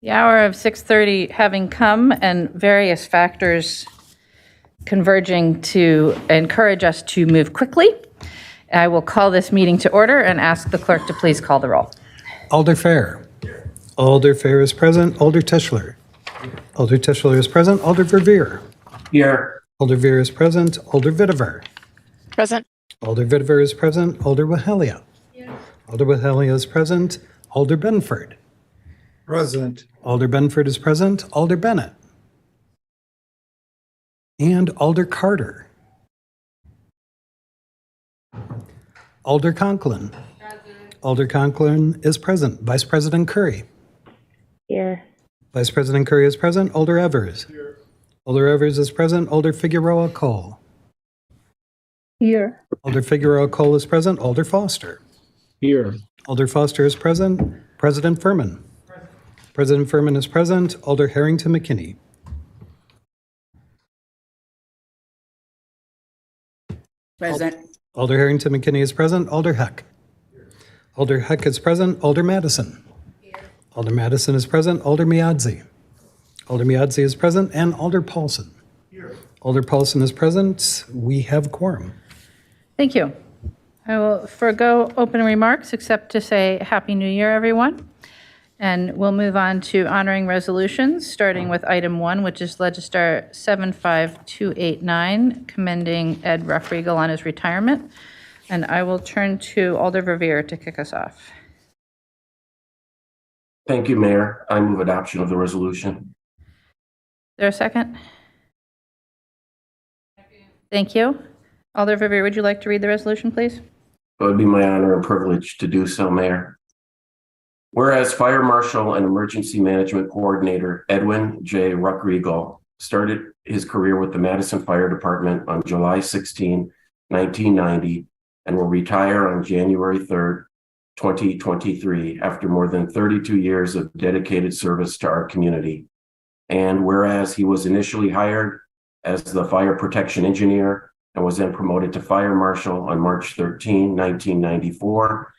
The hour of 6:30 having come and various factors converging to encourage us to move quickly, I will call this meeting to order and ask the clerk to please call the roll. Alder Fair. Alder Fair is present. Alder Tischler. Alder Tischler is present. Alder Verveer. Here. Alder Veer is present. Alder Vitiver. Present. Alder Vitiver is present. Alder Wahelia. Alder Wahelia is present. Alder Benford. Present. Alder Benford is present. Alder Bennett. And Alder Carter. Alder Conklin. Alder Conklin is present. Vice President Curry. Here. Vice President Curry is present. Alder Evers. Alder Evers is present. Alder Figueroa Cole. Here. Alder Figueroa Cole is present. Alder Foster. Here. Alder Foster is present. President Furman. President Furman is present. Alder Harrington McKinney. Present. Alder Harrington McKinney is present. Alder Heck. Alder Heck is present. Alder Madison. Alder Madison is present. Alder Miadzi. Alder Miadzi is present. And Alder Paulson. Alder Paulson is present. We have quorum. Thank you. I will forego open remarks except to say Happy New Year, everyone. And we'll move on to honoring resolutions, starting with item 1, which is Legistar 75289, commending Ed Ruffriegel on his retirement. And I will turn to Alder Verveer to kick us off. Thank you, Mayor. I move adoption of the resolution. Is there a second? Thank you. Alder Verveer, would you like to read the resolution, please? It would be my honor and privilege to do so, Mayor. Whereas Fire Marshal and Emergency Management Coordinator Edwin J. Ruckriegel started his career with the Madison Fire Department on July 16, 1990, and will retire on January 3rd, 2023, after more than 32 years of dedicated service to our community. And whereas he was initially hired as the fire protection engineer and was then promoted to Fire Marshal on March 13, 1994,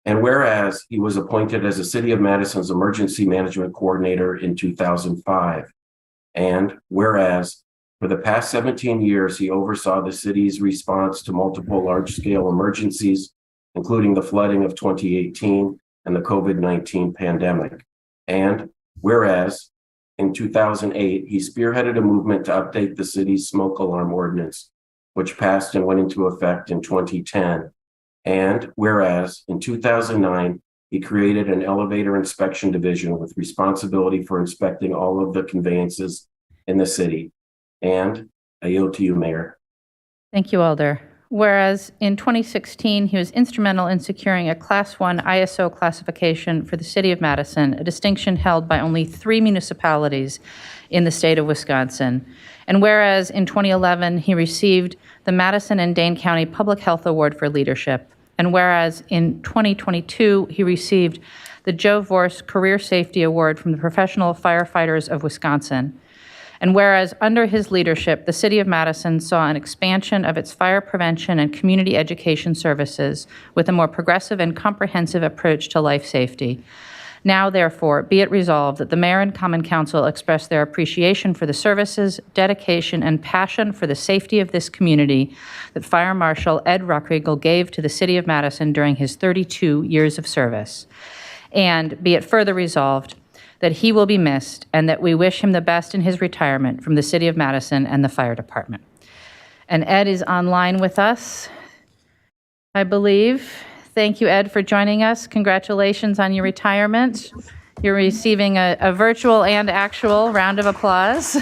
and whereas he was appointed as the City of Madison's Emergency Management Coordinator in 2005, and whereas for the past 17 years, he oversaw the city's response to multiple large-scale emergencies, including the flooding of 2018 and the COVID-19 pandemic. And whereas in 2008, he spearheaded a movement to update the city's smoke alarm ordinance, which passed and went into effect in 2010. And whereas in 2009, he created an elevator inspection division with responsibility for inspecting all of the conveyances in the city. And I yield to you, Mayor. Thank you, Alder. Whereas in 2016, he was instrumental in securing a Class 1 ISO classification for the City of Madison, a distinction held by only 3 municipalities in the state of Wisconsin. And whereas in 2011, he received the Madison and Dane County Public Health Award for Leadership. And whereas in 2022, he received the Joe Vorse Career Safety Award from the Professional Firefighters of Wisconsin. And whereas under his leadership, the City of Madison saw an expansion of its fire prevention and community education services with a more progressive and comprehensive approach to life safety. Now, therefore, be it resolved that the Mayor and Common Council express their appreciation for the services, dedication, and passion for the safety of this community that Fire Marshal Ed Ruckriegel gave to the City of Madison during his 32 years of service. And be it further resolved that he will be missed and that we wish him the best in his retirement from the City of Madison and the Fire Department. And Ed is online with us, I believe. Thank you, Ed, for joining us. Congratulations on your retirement. You're receiving a virtual and actual round of applause.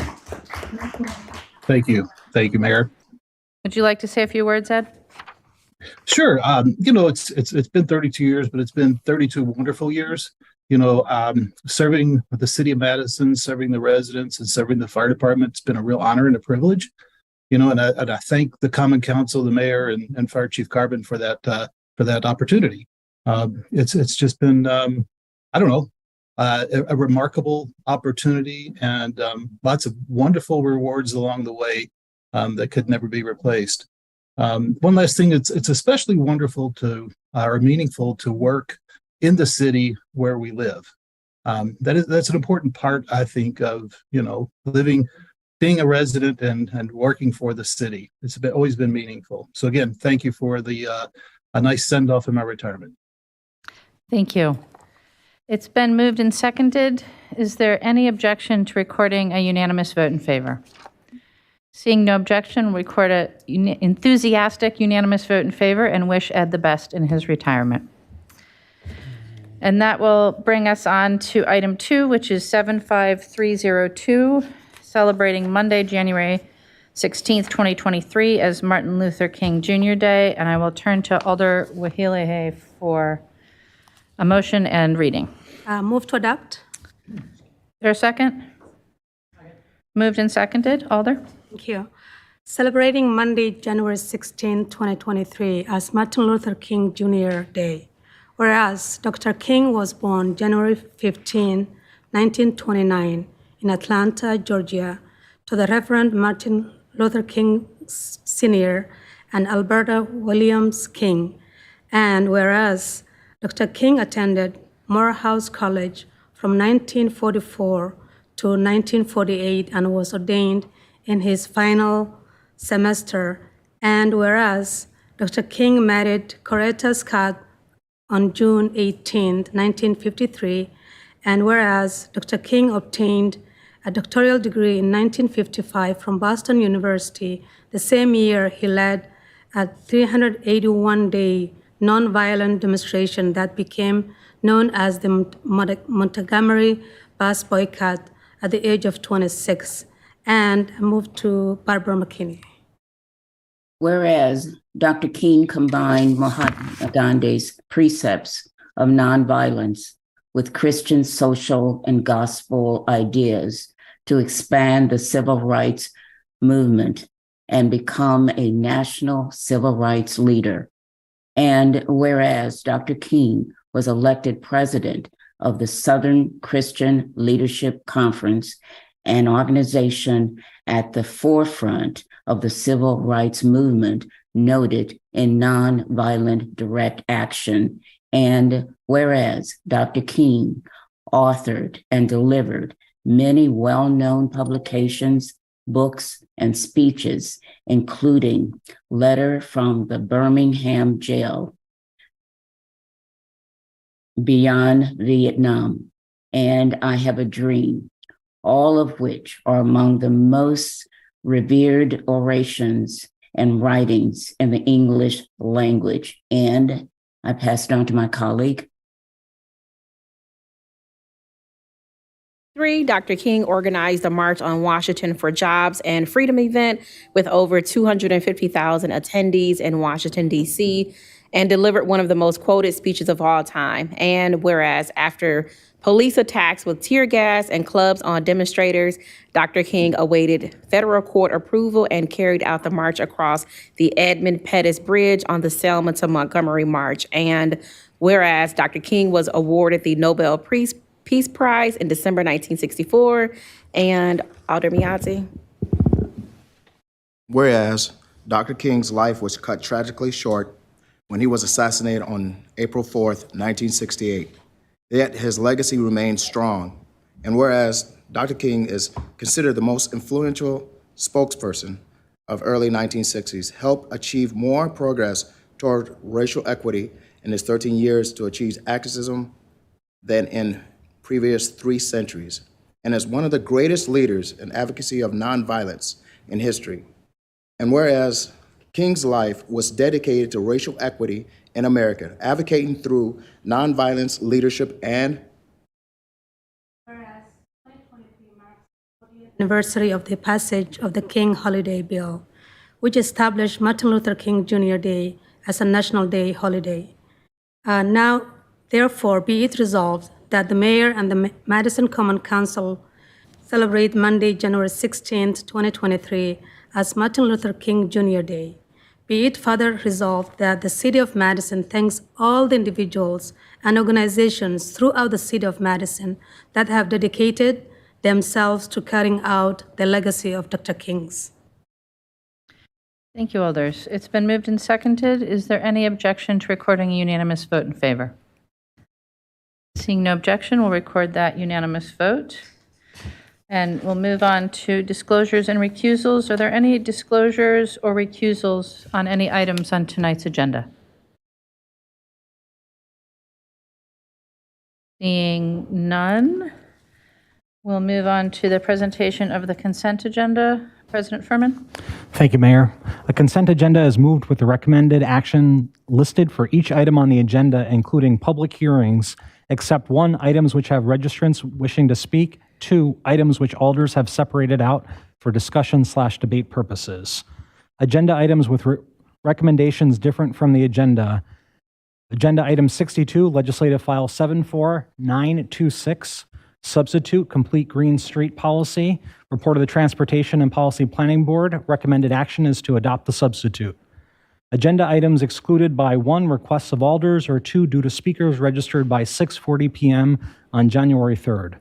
Thank you. Thank you, Mayor. Would you like to say a few words, Ed? Sure. It's been 32 years, but it's been 32 wonderful years. Serving with the City of Madison, serving the residents, and serving the fire department. It's been a real honor and a privilege. And I thank the Common Council, the Mayor, and Fire Chief Carbon for that opportunity. It's just been a remarkable opportunity and lots of wonderful rewards along the way that could never be replaced. One last thing, it's especially wonderful or meaningful to work in the city where we live. That's an important part, I think, of, living, being a resident and working for the city. It's always been meaningful. So again, thank you for a nice send off in my retirement. Thank you. It's been moved and seconded. Is there any objection to recording a unanimous vote in favor? Seeing no objection, we'll record a enthusiastic unanimous vote in favor and wish Ed the best in his retirement. And that will bring us on to item 2, which is 75302, celebrating Monday, January 16th, 2023 as Martin Luther King Jr. Day. And I will turn to Alder Wahilehe for a motion and reading. Move to adopt. Is there a second? Moved and seconded. Alder? Thank you. Celebrating Monday, January 16, 2023 as Martin Luther King Jr. Day. Whereas Dr. King was born January 15, 1929 in Atlanta, Georgia, to the Reverend Martin Luther King Sr. and Alberta Williams King. And whereas Dr. King attended Morehouse College from 1944 to 1948 and was ordained in his final semester. And whereas Dr. King married Coretta Scott on June 18, 1953, and whereas Dr. King obtained a doctoral degree in 1955 from Boston University, the same year he led a 381-day nonviolent demonstration that became known as the Montgomery Bus Boycott at the age of 26, and moved to Barbara McKinney. Whereas Dr. King combined Mahatma Gandhi's precepts of nonviolence with Christian social and gospel ideas to expand the civil rights movement and become a national civil rights leader. And whereas Dr. King was elected president of the Southern Christian Leadership Conference, an organization at the forefront of the civil rights movement noted in nonviolent direct action. And whereas Dr. King authored and delivered many well-known publications, books, and speeches, including Letter from the Birmingham Jail, Beyond Vietnam, and I Have a Dream, all of which are among the most revered orations and writings in the English language. And I pass it on to my colleague. 3, Dr. King organized the March on Washington for Jobs and Freedom event with over 250,000 attendees in Washington, D.C., and delivered one of the most quoted speeches of all time. And whereas after police attacks with tear gas and clubs on demonstrators, Dr. King awaited federal court approval and carried out the march across the Edmund Pettus Bridge on the Selma to Montgomery March. And whereas Dr. King was awarded the Nobel Peace Prize in December 1964, and Alder Miadzi. Whereas Dr. King's life was cut tragically short when he was assassinated on April 4th, 1968. Yet his legacy remains strong. And whereas Dr. King is considered the most influential spokesperson of early 1960s, helped achieve more progress toward racial equity in his 13 years to achieve activism than in previous 3 centuries, and as one of the greatest leaders in advocacy of nonviolence in history. And whereas King's life was dedicated to racial equity in America, advocating through nonviolence, leadership, and Whereas 2023 marks the 40th anniversary of the passage of the King Holiday Bill, which established Martin Luther King Jr. Day as a national day holiday. Now, therefore, be it resolved that the Mayor and the Madison Common Council celebrate Monday, January 16, 2023 as Martin Luther King Jr. Day. Be it further resolved that the City of Madison thanks all the individuals and organizations throughout the City of Madison that have dedicated themselves to carrying out the legacy of Dr. King's. Thank you, Alders. It's been moved and seconded. Is there any objection to recording a unanimous vote in favor? Seeing no objection, we'll record that unanimous vote. And we'll move on to disclosures and recusals. Are there any disclosures or recusals on any items on tonight's agenda? Seeing none, we'll move on to the presentation of the consent agenda. President Furman? Thank you, Mayor. A consent agenda is moved with the recommended action listed for each item on the agenda, including public hearings, except 1, items which have registrants wishing to speak, 2, items which alders have separated out for discussion/debate purposes. Agenda items with recommendations different from the agenda. Agenda item 62, legislative file 74926, substitute complete Green Street policy. Report of the Transportation and Policy Planning Board. Recommended action is to adopt the substitute. Agenda items excluded by 1, requests of alders, or 2, due to speakers registered by 6:40 p.m. on January 3rd.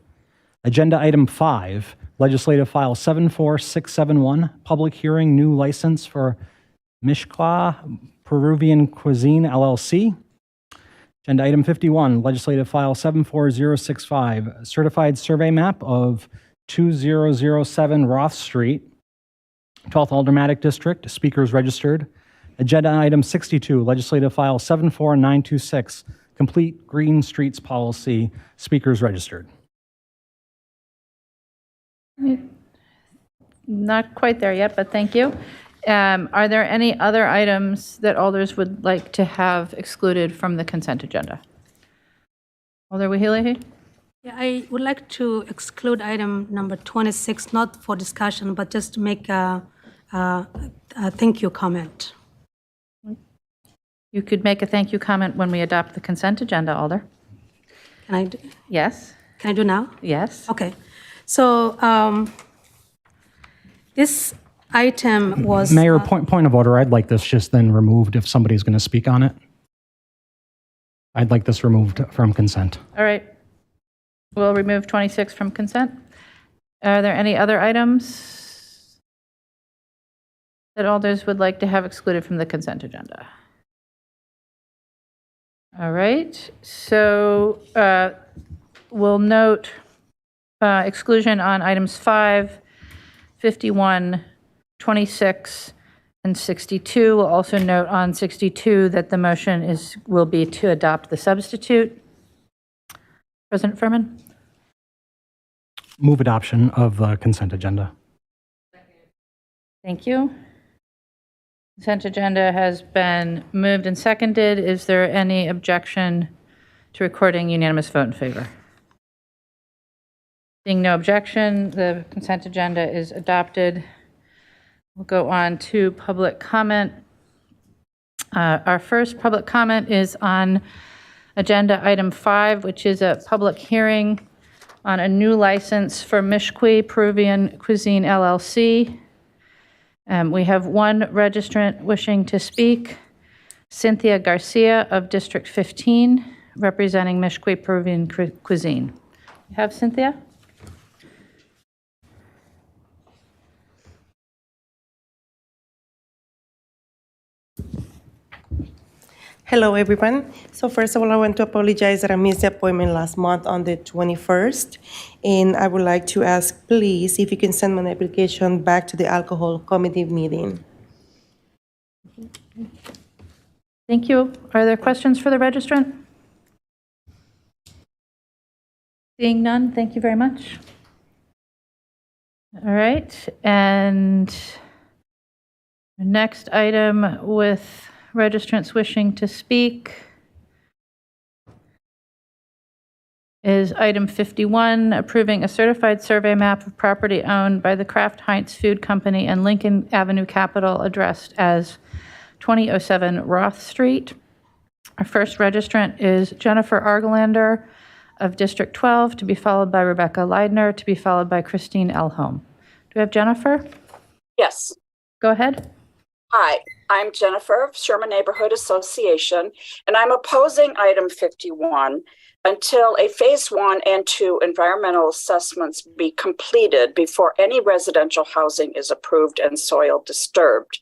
Agenda item 5, legislative file 74671, public hearing new license for Mishkla Peruvian Cuisine LLC. Agenda item 51, legislative file 74065, certified survey map of 2007 Roth Street, 12th Aldermanic District, speakers registered. Agenda item 62, legislative file 74926, complete Green Streets policy, speakers registered. Not quite there yet, but thank you. Are there any other items that alders would like to have excluded from the consent agenda? Alder Wahilihi? Yeah, I would like to exclude item number 26, not for discussion, but just to make a thank you comment. You could make a thank you comment when we adopt the consent agenda, Alder. Can Yes? I do now? Yes? Okay. So this item was... Mayor, point of order. I'd like this just then removed if somebody's going to speak on it. I'd like this removed from consent. All right. We'll remove 26 from consent. Are there any other items that alders would like to have excluded from the consent agenda? All right. So we'll note exclusion on items 5, 51, 26, and 62. We'll also note on 62 that the motion will be to adopt the substitute. President Furman? Move adoption of the consent agenda. Thank you. Consent agenda has been moved and seconded. Is there any objection to recording unanimous vote in favor? Seeing no objection, the consent agenda is adopted. We'll go on to public comment. Our first public comment is on agenda item 5, which is a public hearing on a new license for Mishkwi Peruvian Cuisine LLC. We have one registrant wishing to speak, Cynthia Garcia of District 15, representing Mishkwi Peruvian Cuisine. You have Cynthia? Hello, everyone. So first of all, I want to apologize that I missed the appointment last month on the 21st. And I would like to ask, please, if you can send my application back to the alcohol committee meeting. Thank you. Are there questions for the registrant? Seeing none, thank you very much. All right, and the next item with registrants wishing to speak is item 51, approving a certified survey map of property owned by the Kraft Heinz Food Company and Lincoln Avenue Capital addressed as 2007 Roth Street. Our first registrant is Jennifer Argelander of District 12, to be followed by Rebecca Leidner, to be followed by Christine Elholm. Do we have Jennifer? Yes. Go ahead. Hi, I'm Jennifer of Sherman Neighborhood Association, and I'm opposing item 51 until a phase 1 and 2 environmental assessments be completed before any residential housing is approved and soil disturbed.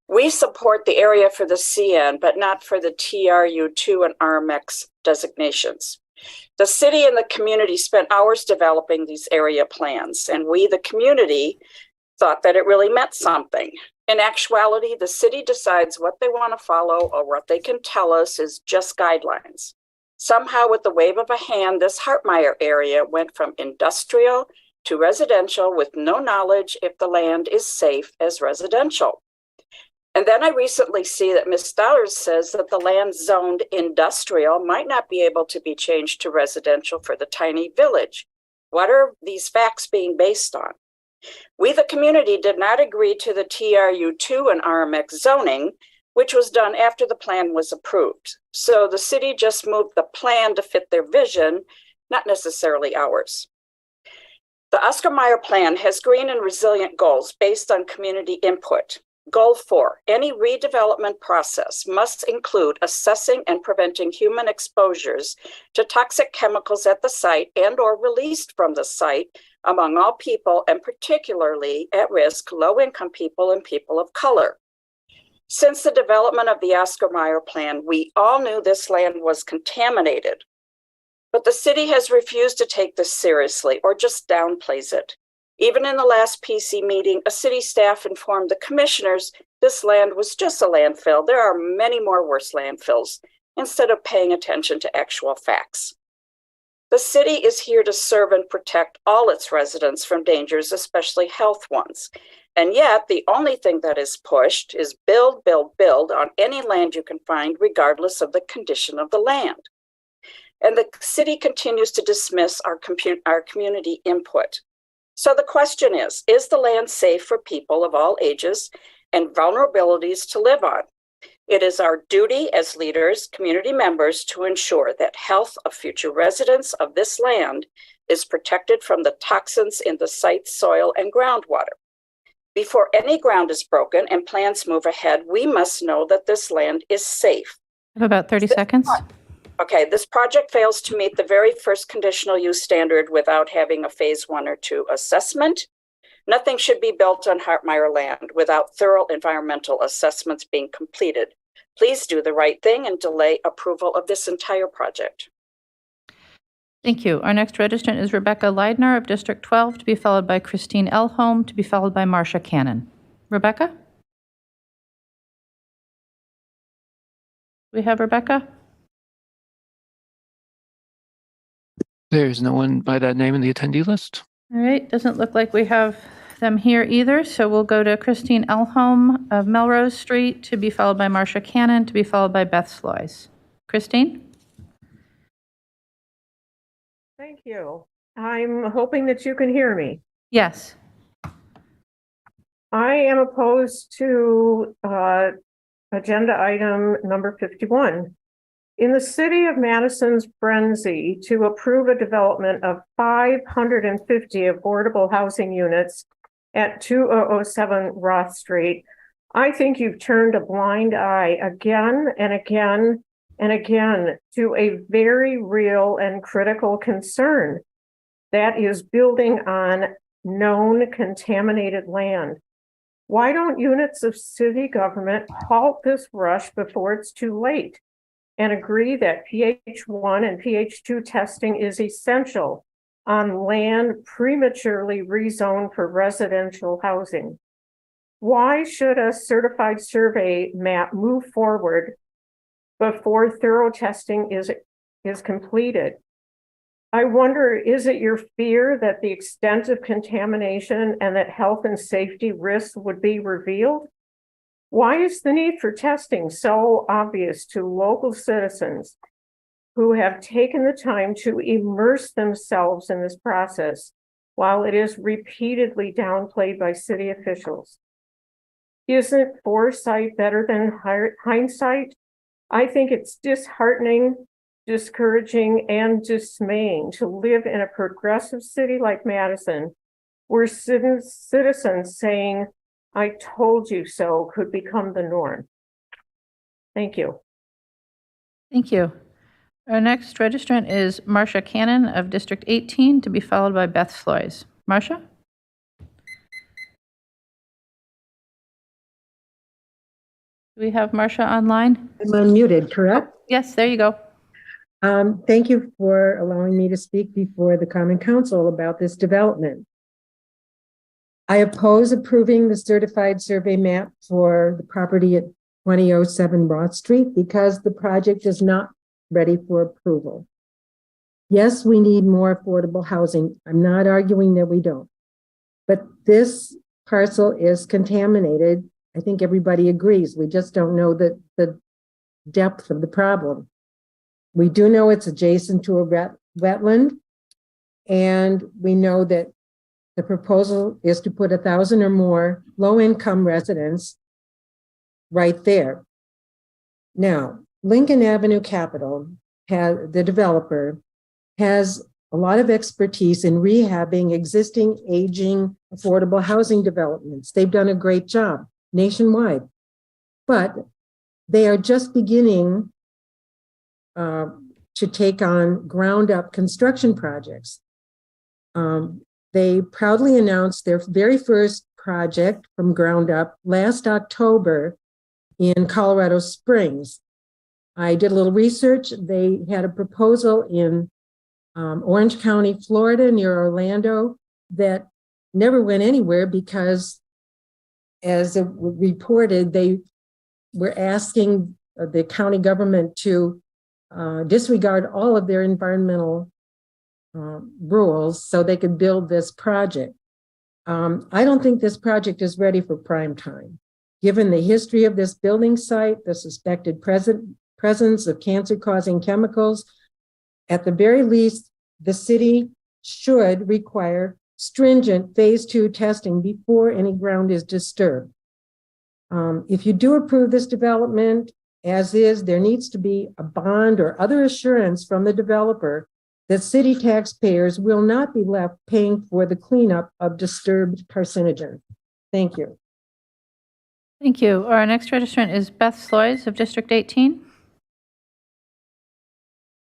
We support the area for the CN, but not for the TRU2 and RMX designations. The city and the community spent hours developing these area plans, and we, the community, thought that it really meant something. In actuality, the city decides what they want to follow or what they can tell us is just guidelines. Somehow, with the wave of a hand, this Hartmeyer area went from industrial to residential with no knowledge if the land is safe as residential. And then I recently see that Ms. Stallers says that the land zoned industrial might not be able to be changed to residential for the tiny village. What are these facts being based on? We, the community, did not agree to the TRU2 and RMX zoning, which was done after the plan was approved. So the city just moved the plan to fit their vision, not necessarily ours. The Oscar Mayer plan has green and resilient goals based on community input. Goal 4, any redevelopment process must include assessing and preventing human exposures to toxic chemicals at the site and or released from the site among all people, and particularly at-risk low-income people and people of color. Since the development of the Oscar Mayer plan, we all knew this land was contaminated, but the city has refused to take this seriously or just downplays it. Even in the last PC meeting, a city staff informed the commissioners this land was just a landfill. There are many more worse landfills, instead of paying attention to actual facts. The city is here to serve and protect all its residents from dangers, especially health ones. And yet, the only thing that is pushed is build, build, build on any land you can find, regardless of the condition of the land. And the city continues to dismiss our community input. So the question is the land safe for people of all ages and vulnerabilities to live on? It is our duty as leaders, community members, to ensure that health of future residents of this land is protected from the toxins in the site's soil and groundwater. Before any ground is broken and plans move ahead, we must know that this land is safe. I have about 30 seconds. Okay, this project fails to meet the very first conditional use standard without having a phase 1 or 2 assessment. Nothing should be built on Hartmeyer land without thorough environmental assessments being completed. Please do the right thing and delay approval of this entire project. Thank you. Our next registrant is Rebecca Leidner of District 12, to be followed by Christine Elholm, to be followed by Marcia Cannon. Rebecca? We have Rebecca? There's no one by that name in the attendee list. All right, doesn't look like we have them here either, so we'll go to Christine Elholm of Melrose Street, to be followed by Marcia Cannon, to be followed by Beth Sloyes. Christine? Thank you. I'm hoping that you can hear me. Yes. I am opposed to agenda item number 51. In the city of Madison's frenzy to approve a development of 550 affordable housing units at 2007 Roth Street, I think you've turned a blind eye again and again and again to a very real and critical concern. That is building on known contaminated land. Why don't units of city government halt this rush before it's too late and agree that PH1 and PH2 testing is essential on land prematurely rezoned for residential housing? Why should a certified survey map move forward before thorough testing is completed? I wonder, is it your fear that the extent of contamination and that health and safety risks would be revealed? Why is the need for testing so obvious to local citizens who have taken the time to immerse themselves in this process while it is repeatedly downplayed by city officials? Isn't foresight better than hindsight? I think it's disheartening, discouraging, and dismaying to live in a progressive city like Madison, where citizens saying, "I told you so," could become the norm. Thank you. Thank you. Our next registrant is Marcia Cannon of District 18, to be followed by Beth Sloyes. Marcia? Do we have Marcia online? I'm unmuted, correct? Yes, there you go. Thank you for allowing me to speak before the Common Council about this development. I oppose approving the certified survey map for the property at 2007 Broad Street because the project is not ready for approval. Yes, we need more affordable housing. I'm not arguing that we don't. But this parcel is contaminated. I think everybody agrees. We just don't know the depth of the problem. We do know it's adjacent to a wetland, and we know that the proposal is to put 1,000 or more low-income residents right there. Now, Lincoln Avenue Capital, the developer, has a lot of expertise in rehabbing existing aging affordable housing developments. They've done a great job nationwide, but they are just beginning to take on ground up construction projects. They proudly announced their very first project from ground up last October in Colorado Springs. I did a little research. They had a proposal in Orange County, Florida, near Orlando, that never went anywhere because, as it reported, they were asking the county government to disregard all of their environmental rules so they could build this project. I don't think this project is ready for prime time. Given the history of this building site, the suspected presence of cancer-causing chemicals, at the very least, the city should require stringent phase 2 testing before any ground is disturbed. If you do approve this development as is, there needs to be a bond or other assurance from the developer that city taxpayers will not be left paying for the cleanup of disturbed carcinogens. Thank you. Thank you. Our next registrant is Beth Sloys of District 18.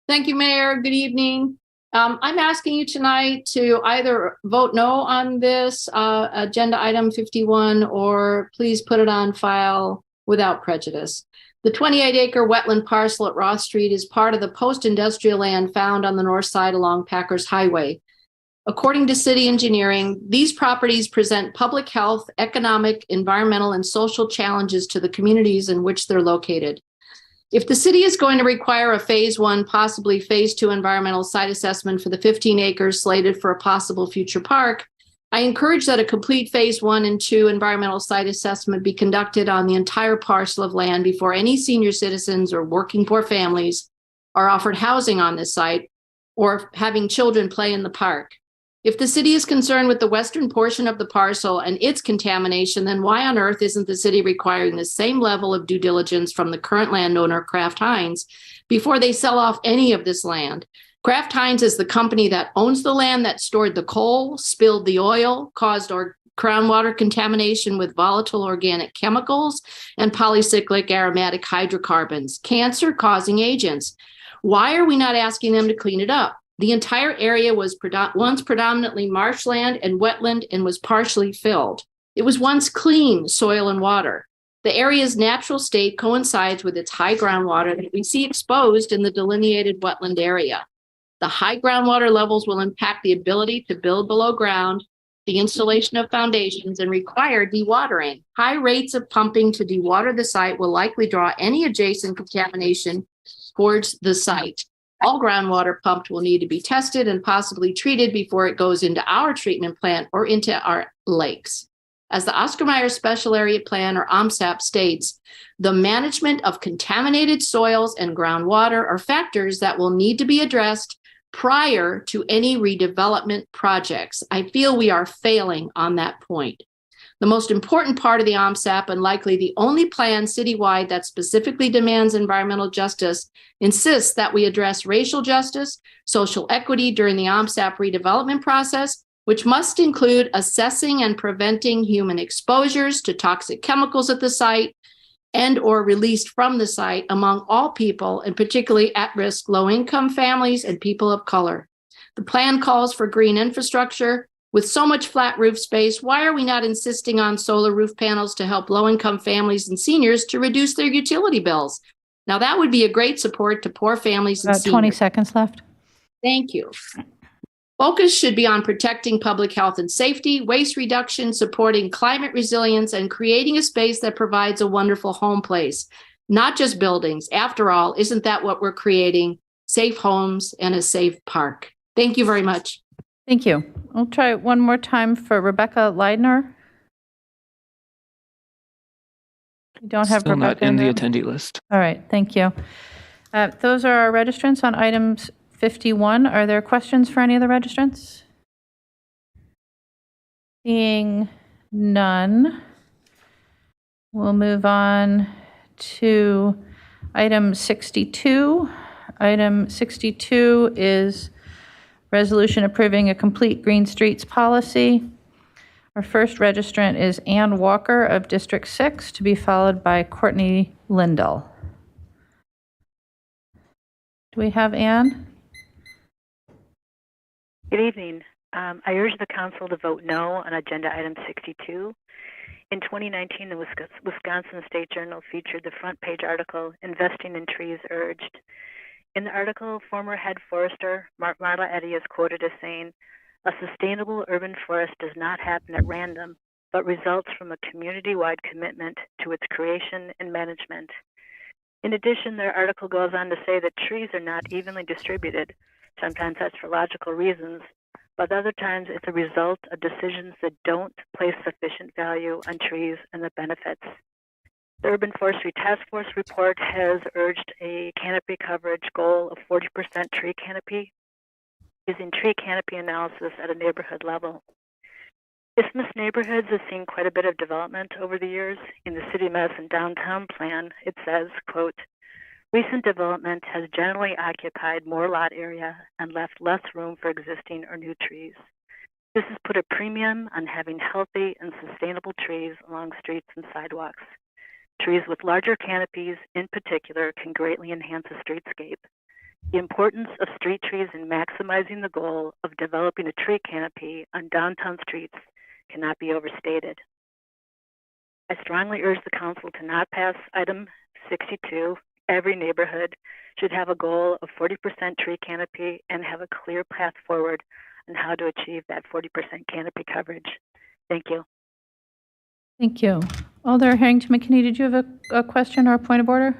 Thank you, Mayor. Good evening. I'm asking you tonight to either vote no on this agenda item 51 or please put it on file without prejudice. The 28-acre wetland parcel at Roth Street is part of the post-industrial land found on the north side along Packers Highway. According to city engineering, these properties present public health, economic, environmental, and social challenges to the communities in which they're located. If the city is going to require a phase 1, possibly phase 2 environmental site assessment for the 15 acres slated for a possible future park, I encourage that a complete phase 1 and 2 environmental site assessment be conducted on the entire parcel of land before any senior citizens or working poor families are offered housing on this site or having children play in the park. If the city is concerned with the western portion of the parcel and its contamination, then why on earth isn't the city requiring the same level of due diligence from the current landowner, Kraft Heinz, before they sell off any of this land? Kraft Heinz is the company that owns the land that stored the coal, spilled the oil, caused groundwater contamination with volatile organic chemicals and polycyclic aromatic hydrocarbons, cancer-causing agents. Why are we not asking them to clean it up? The entire area was once predominantly marshland and wetland and was partially filled. It was once clean soil and water. The area's natural state coincides with its high groundwater that we see exposed in the delineated wetland area. The high groundwater levels will impact the ability to build below ground, the installation of foundations, and require dewatering. High rates of pumping to dewater the site will likely draw any adjacent contamination towards the site. All groundwater pumped will need to be tested and possibly treated before it goes into our treatment plant or into our lakes. As the Oscar Mayer Special Area Plan, or OMSAP, states, the management of contaminated soils and groundwater are factors that will need to be addressed prior to any redevelopment projects. I feel we are failing on that point. The most important part of the OMSAP, and likely the only plan citywide that specifically demands environmental justice, insists that we address racial justice, social equity during the OMSAP redevelopment process, which must include assessing and preventing human exposures to toxic chemicals at the site and or released from the site among all people, and particularly at-risk low-income families and people of color. The plan calls for green infrastructure. With so much flat roof space, why are we not insisting on solar roof panels to help low-income families and seniors to reduce their utility bills? Now, that would be a great support to poor families and About 20 seniors. seconds left. Thank you. Focus should be on protecting public health and safety, waste reduction, supporting climate resilience, and creating a space that provides a wonderful home place, not just buildings. After all, isn't that what we're creating? Safe homes and a safe park. Thank you very much. Thank you. I'll try one more time for Rebecca Leidner. We don't have Still Rebecca not in the room. attendee list. All right, thank you. Those are our registrants on items 51. Are there questions for any of the registrants? Seeing none, we'll move on to item 62. Item 62 is resolution approving a complete green streets policy. Our first registrant is Ann Walker of District 6, to be followed by Courtney Lindell. Do we have Ann? Good evening. I urge the council to vote no on agenda item 62. In 2019, the Wisconsin State Journal featured the front page article, Investing in Trees Urged. In the article, former head forester Marla Eddy is quoted as saying, "A sustainable urban forest does not happen at random, but results from a community-wide commitment to its creation and management." In addition, their article goes on to say that trees are not evenly distributed. Sometimes that's for logical reasons, but other times it's a result of decisions that don't place sufficient value on trees and the benefits. The Urban Forestry Task Force report has urged a canopy coverage goal of 40% tree canopy, using tree canopy analysis at a neighborhood level. Isthmus neighborhoods have seen quite a bit of development over the years. In the City of Madison downtown plan, it says, quote, "Recent development has generally occupied more lot area and left less room for existing or new trees. This has put a premium on having healthy and sustainable trees along streets and sidewalks. Trees with larger canopies, in particular, can greatly enhance a streetscape. The importance of street trees in maximizing the goal of developing a tree canopy on downtown streets cannot be overstated. I strongly urge the council to not pass item 62. Every neighborhood should have a goal of 40% tree canopy and have a clear path forward on how to achieve that 40% canopy coverage. Thank you." Thank you. Alder Harrington McKinney, did you have a question or a point of order?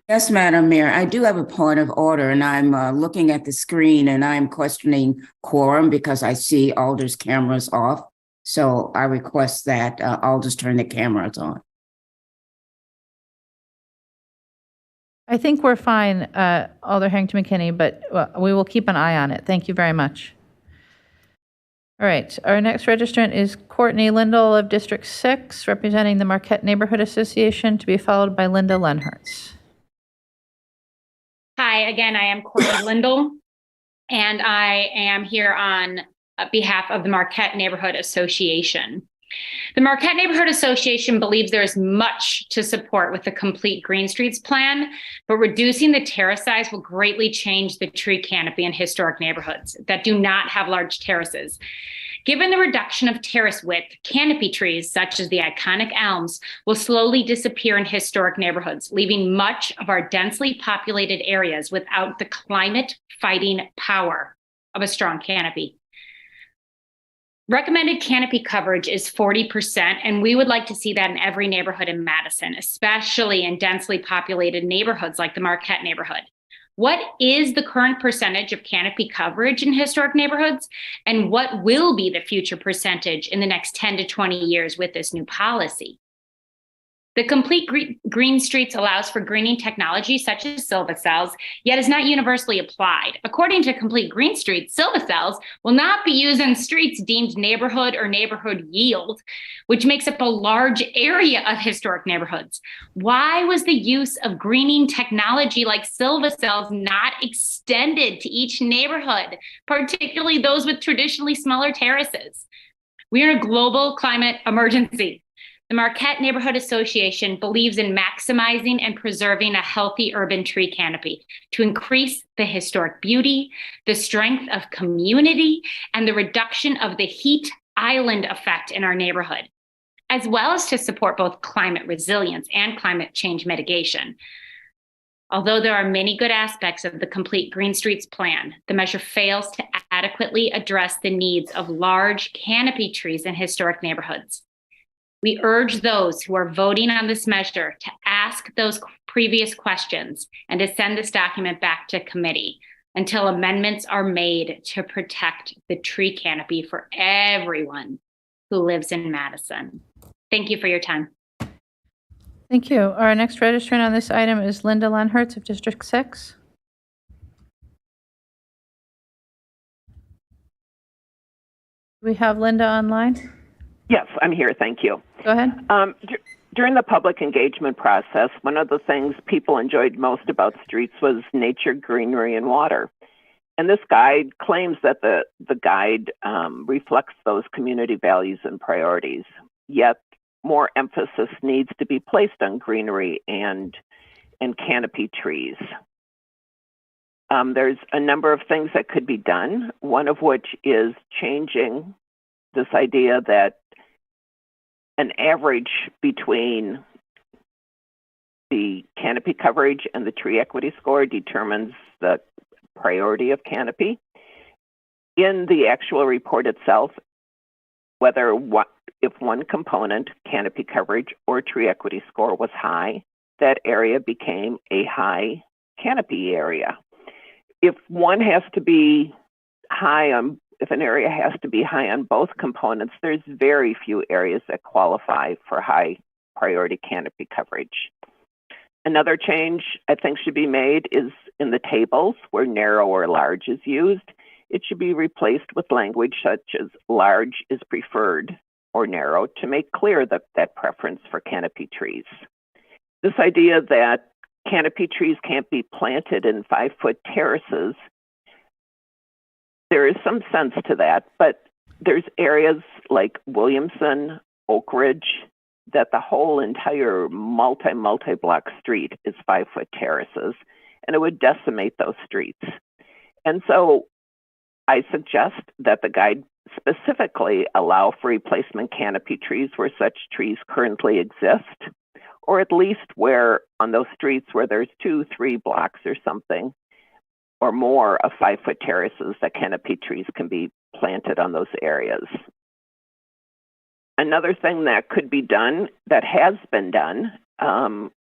Yes, Madam Mayor, I do have a point of order, and I'm looking at the screen and I'm questioning quorum because I see Alder's cameras off. So I request that Alder's turn the cameras on. I think we're fine, Alder Harrington McKinney, but we will keep an eye on it. Thank you very much. All right, our next registrant is Courtney Lindell of District 6, representing the Marquette Neighborhood Association, to be followed by Linda Lenhertz. Hi, again, I am Courtney Lindell, and I am here on behalf of the Marquette Neighborhood Association. The Marquette Neighborhood Association believes there is much to support with the complete Green Streets plan, but reducing the terrace size will greatly change the tree canopy in historic neighborhoods that do not have large terraces. Given the reduction of terrace width, canopy trees, such as the iconic elms, will slowly disappear in historic neighborhoods, leaving much of our densely populated areas without the climate-fighting power of a strong canopy. Recommended canopy coverage is 40%, and we would like to see that in every neighborhood in Madison, especially in densely populated neighborhoods like the Marquette neighborhood. What is the current percentage of canopy coverage in historic neighborhoods, and what will be the future percentage in the next 10 to 20 years with this new policy? The complete Green Streets allows for greening technology such as Silvacells, yet is not universally applied. According to Complete Green Streets, Silvacells will not be used in streets deemed neighborhood or neighborhood yield, which makes up a large area of historic neighborhoods. Why was the use of greening technology like Silvacells not extended to each neighborhood, particularly those with traditionally smaller terraces? We are in a global climate emergency. The Marquette Neighborhood Association believes in maximizing and preserving a healthy urban tree canopy to increase the historic beauty, the strength of community, and the reduction of the heat island effect in our neighborhood. as well as to support both climate resilience and climate change mitigation. Although there are many good aspects of the Complete Green Streets plan, the measure fails to adequately address the needs of large canopy trees in historic neighborhoods. We urge those who are voting on this measure to ask those previous questions and to send this document back to committee until amendments are made to protect the tree canopy for everyone who lives in Madison. Thank you for your time. Thank you. Our next registrant on this item is Linda Lenhertz of District 6. Do we have Linda online? Yes, I'm here. Thank you. Go ahead. During the public engagement process, one of the things people enjoyed most about streets was nature, greenery, and water. And this guide claims that the guide reflects those community values and priorities. Yet, more emphasis needs to be placed on greenery and canopy trees. There's a number of things that could be done, one of which is changing this idea that an average between the canopy coverage and the tree equity score determines the priority of canopy. In the actual report itself, if one component, canopy coverage or tree equity score, was high, that area became a high canopy area. If one has to be high on, if an area has to be high on both components, there's very few areas that qualify for high priority canopy coverage. Another change I think should be made is in the tables where narrow or large is used. It should be replaced with language such as large is preferred or narrow to make clear that preference for canopy trees. This idea that canopy trees can't be planted in 5-foot terraces, there is some sense to that, but there's areas like Williamson, Oak Ridge, that the whole entire multi-block street is 5-foot terraces, and it would decimate those streets. And so I suggest that the guide specifically allow for replacement canopy trees where such trees currently exist, or at least where on those streets where there's 2-3 blocks or something, or more of 5-foot terraces, that canopy trees can be planted on those areas. Another thing that could be done, that has been done,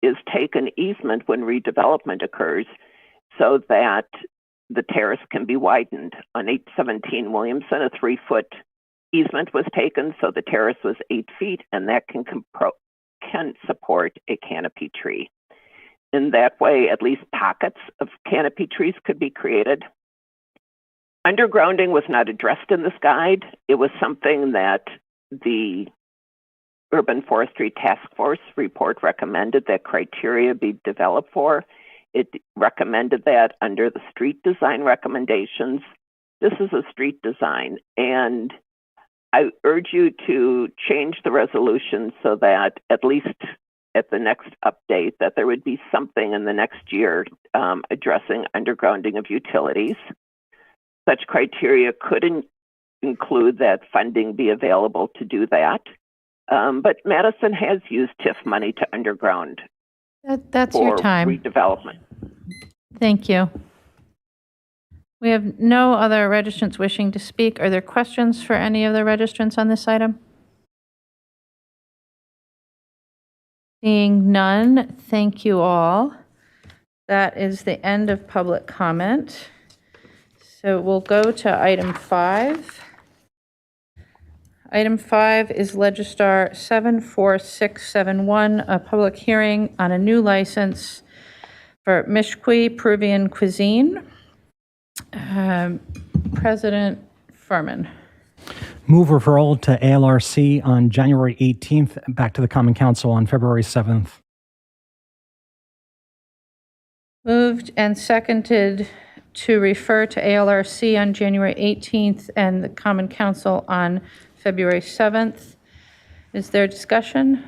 is take an easement when redevelopment occurs so that the terrace can be widened. On 817 Williamson, a 3-foot easement was taken, so the terrace was 8 feet, and that can support a canopy tree. In that way, at least pockets of canopy trees could be created. Undergrounding was not addressed in this guide. It was something that the Urban Forestry Task Force report recommended that criteria be developed for. It recommended that under the street design recommendations. This is a street design, and I urge you to change the resolution so that at least at the next update, that there would be something in the next year addressing undergrounding of utilities. Such criteria could include that funding be available to do that. But Madison has used TIF money to underground That's your time. redevelopment. Thank you. We have no other registrants wishing to speak. Are there questions for any of the registrants on this item? Seeing none, thank you all. That is the end of public comment. So we'll go to item 5. Item 5 is Legistar 74671, a public hearing on a new license for Mishkwi Peruvian Cuisine. President Furman. Move referral to ALRC on January 18th, back to the Common Council on February 7th. Moved and seconded to refer to ALRC on January 18th and the Common Council on February 7th. Is there discussion?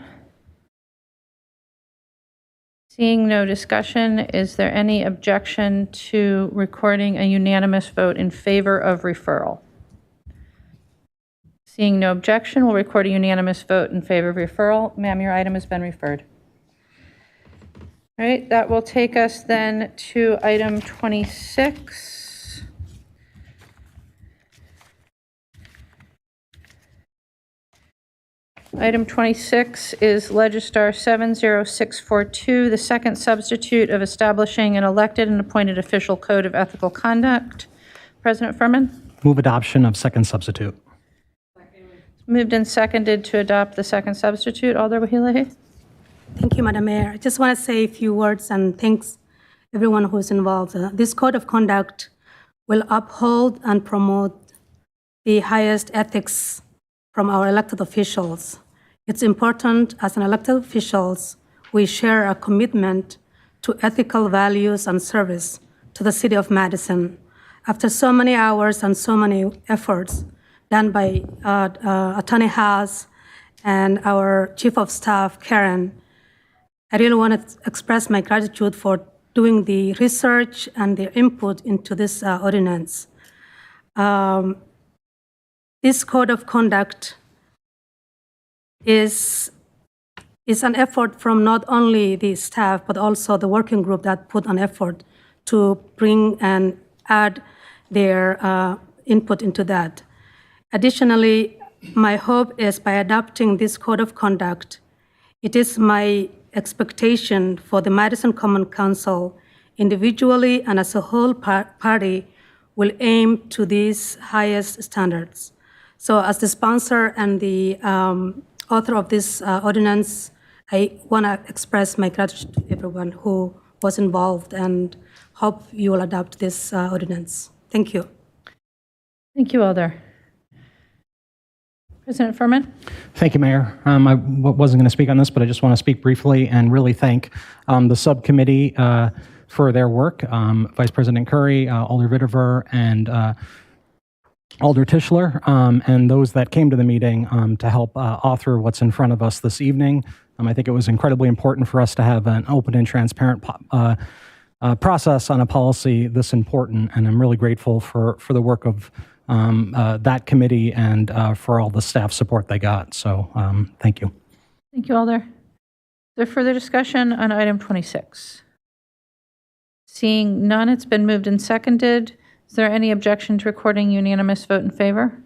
Seeing no discussion, is there any objection to recording a unanimous vote in favor of referral? Seeing no objection, we'll record a unanimous vote in favor of referral. Ma'am, your item has been referred. All right, that will take us then to item 26. Item 26 is Legistar 70642, the second substitute of establishing an elected and appointed official code of ethical conduct. President Furman? Move adoption of second substitute. Moved and seconded to adopt the second substitute. Alder Wahilahi? Thank you, Madam Mayor. I just want to say a few words and thanks everyone who is involved. This code of conduct will uphold and promote the highest ethics from our elected officials. It's important as an elected officials, we share a commitment to ethical values and service to the city of Madison. After so many hours and so many efforts done by Attorney Haas and our Chief of Staff, Karen, I really want to express my gratitude for doing the research and their input into this ordinance. This code of conduct is an effort from not only the staff, but also the working group that put an effort to bring and add their input into that. Additionally, my hope is by adopting this code of conduct, it is my expectation for the Madison Common Council, individually and as a whole party, will aim to these highest standards. So as the sponsor and the author of this ordinance, I want to express my gratitude to everyone who was involved and hope you will adopt this ordinance. Thank you. Thank you, Alder. President Furman? Thank you, Mayor. I wasn't going to speak on this, but I just want to speak briefly and really thank the subcommittee for their work. Vice President Curry, Alder Vitiver, and Alder Tischler, and those that came to the meeting to help author what's in front of us this evening. I think it was incredibly important for us to have an open and transparent process on a policy this important, and I'm really grateful for the work of that committee and for all the staff support they got. So thank you. Thank you, Alder. Is there further discussion on item 26? Seeing none, it's been moved and seconded. Is there any objection to recording unanimous vote in favor?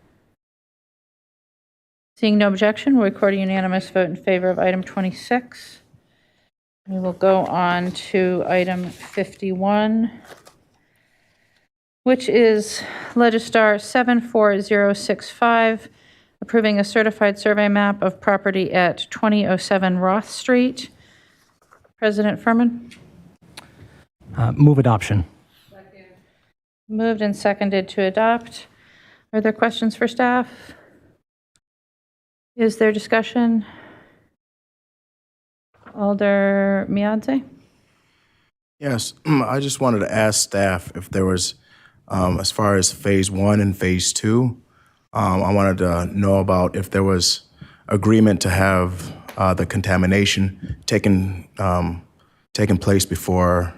Seeing no objection, we'll record a unanimous vote in favor of item 26. We will go on to item 51, which is Legistar 74065, approving a certified survey map of property at 2007 Roth Street. President Furman? Move adoption. Moved and seconded to adopt. Are there questions for staff? Is there discussion? Alder Miadze? Yes, I just wanted to ask staff if there was, as far as phase 1 and phase 2, I wanted to know about if there was agreement to have the contamination taken place before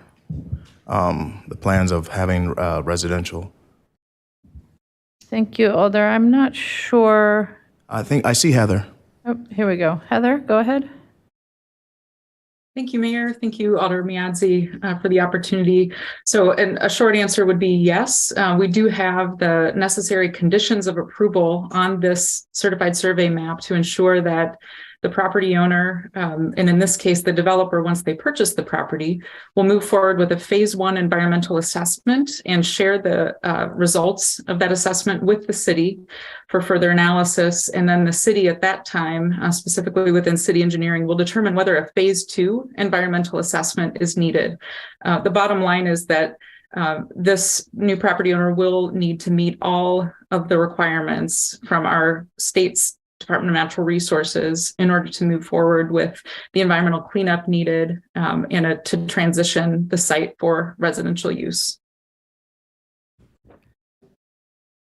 the plans of having residential. Thank you, Alder. I'm not sure. I think I see Heather. Oh, here we go. Heather, go ahead. Thank you, Mayor. Thank you, Alder Miadze, for the opportunity. So a short answer would be yes. We do have the necessary conditions of approval on this certified survey map to ensure that the property owner, and in this case, the developer, once they purchase the property, will move forward with a phase 1 environmental assessment and share the results of that assessment with the city for further analysis. And then the city at that time, specifically within city engineering, will determine whether a phase 2 environmental assessment is needed. The bottom line is that this new property owner will need to meet all of the requirements from our state's Department of Natural Resources in order to move forward with the environmental cleanup needed to transition the site for residential use.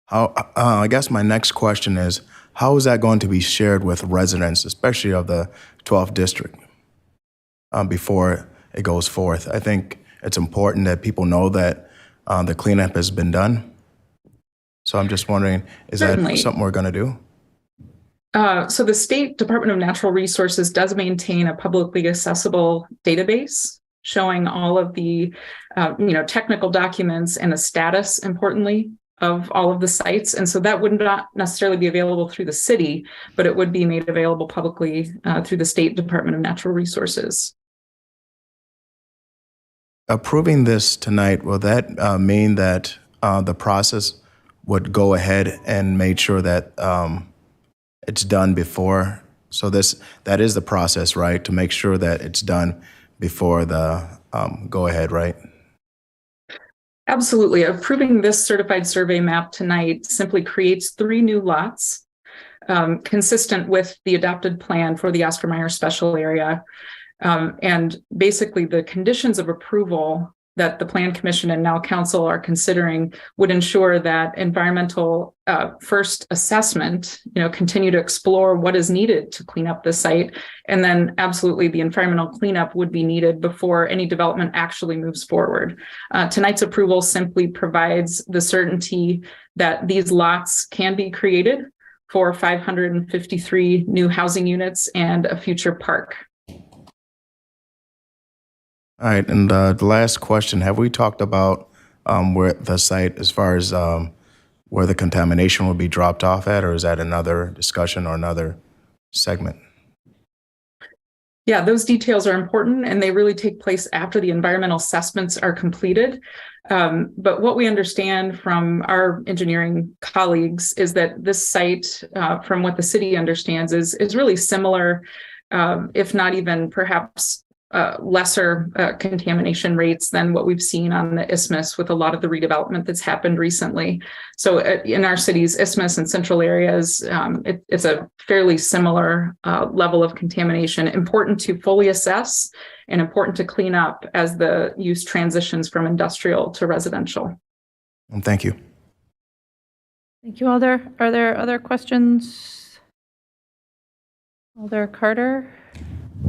I guess my next question is, how is that going to be shared with residents, especially of the 12th district, before it goes forth? I think it's important that people know that the cleanup has been done. So I'm just wondering, is Certainly. that something we're going to do? So the State Department of Natural Resources does maintain a publicly accessible database showing all of the, technical documents and the status, importantly, of all of the sites. And so that would not necessarily be available through the city, but it would be made available publicly through the State Department of Natural Resources. Approving this tonight, will that mean that the process would go ahead and make sure that it's done before? So that is the process, right? To make sure that it's done before the go ahead, right? Absolutely. Approving this certified survey map tonight simply creates 3 new lots consistent with the adopted plan for the Oscar Mayer special area. And basically the conditions of approval that the Plan Commission and now Council are considering would ensure that environmental first assessment, continue to explore what is needed to clean up the site. And then absolutely the environmental cleanup would be needed before any development actually moves forward. Tonight's approval simply provides the certainty that these lots can be created for 553 new housing units and a future park. All right, and the last question, have we talked about where the site, as far as where the contamination will be dropped off at, or is that another discussion or another segment? Yeah, those details are important and they really take place after the environmental assessments are completed. But what we understand from our engineering colleagues is that this site, from what the city understands, is really similar, if not even perhaps lesser contamination rates than what we've seen on the isthmus with a lot of the redevelopment that's happened recently. So in our city's isthmus and central areas, it's a fairly similar level of contamination, important to fully assess and important to clean up as the use transitions from industrial to residential. Thank you. Thank you, Alder. Are there other questions? Alder Carter?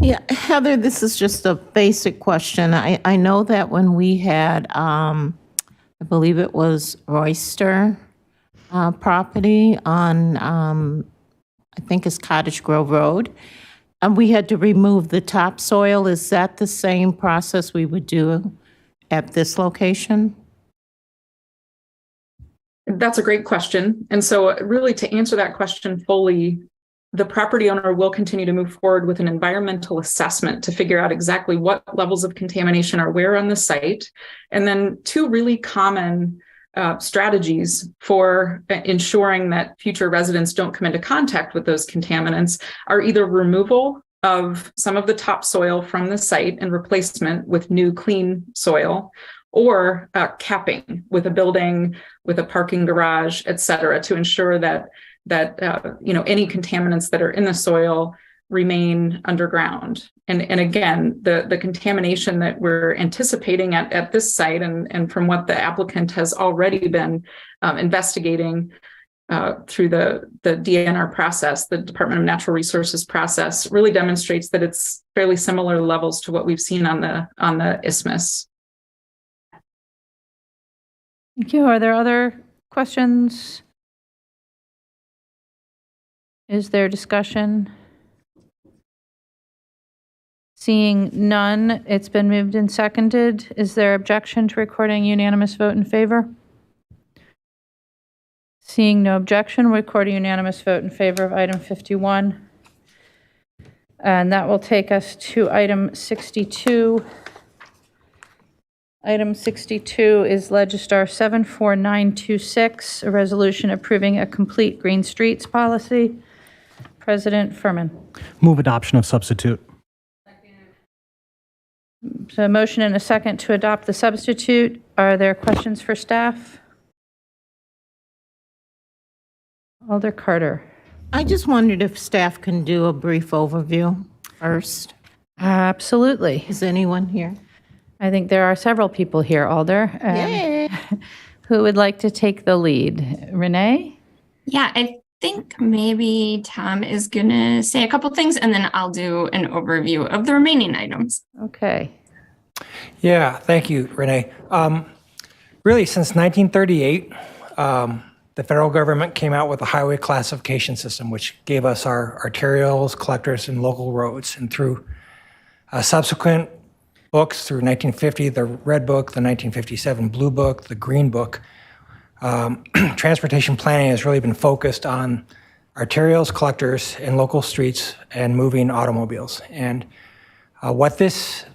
Yeah, Heather, this is just a basic question. I know that when we had, I believe it was Royster property on, I think it's Cottage Grove Road, and we had to remove the topsoil. Is that the same process we would do at this location? That's a great question. And so really to answer that question fully, the property owner will continue to move forward with an environmental assessment to figure out exactly what levels of contamination are where on the site. And then 2 really common strategies for ensuring that future residents don't come into contact with those contaminants are either removal of some of the topsoil from the site and replacement with new clean soil, or capping with a building, with a parking garage, et cetera, to ensure that any contaminants that are in the soil remain underground. And again, the contamination that we're anticipating at this site and from what the applicant has already been investigating through the DNR process, the Department of Natural Resources process, really demonstrates that it's fairly similar levels to what we've seen on the isthmus. Thank you. Are there other questions? Is there discussion? Seeing none, it's been moved and seconded. Is there objection to recording unanimous vote in favor? Seeing no objection, we'll record a unanimous vote in favor of item 51. And that will take us to item 62. Item 62 is Legistar 74926, a resolution approving a complete green streets policy. President Furman. Move adoption of substitute. So a motion and a second to adopt the substitute. Are there questions for staff? Alder Carter. I just wondered if staff can do a brief overview first. Absolutely. Is anyone here? I think there are several people here, Alder. Yay. Who would like to take the lead? Renee? Yeah, I think maybe Tom is going to say a couple things, and then I'll do an overview of the remaining items. Okay. Yeah, thank you, Renee. Really, since 1938, the federal government came out with a highway classification system, which gave us our arterials, collectors, and local roads. And through subsequent books, through 1950, the Red Book, the 1957 Blue Book, the Green Book, transportation planning has really been focused on arterials, collectors, and local streets and moving automobiles. And what this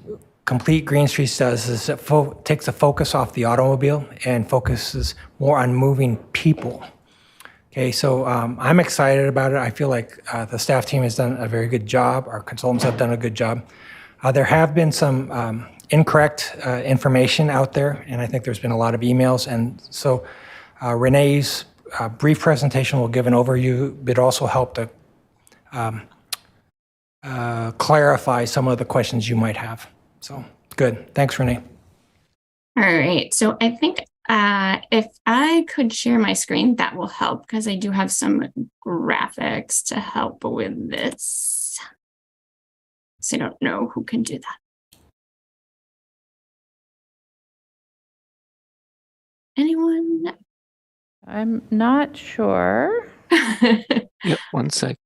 Complete Green Streets does is it takes the focus off the automobile and focuses more on moving people. Okay, so I'm excited about it. I feel like the staff team has done a very good job. Our consultants have done a good job. There have been some incorrect information out there, and I think there's been a lot of emails. And so Renee's brief presentation will give an overview, but also help to clarify some of the questions you might have. So good. Thanks, Renee. All right. So I think if I could share my screen, that will help because I do have some graphics to help with this. So I don't know who can do that. Anyone? I'm not sure. Yep, 1 sec.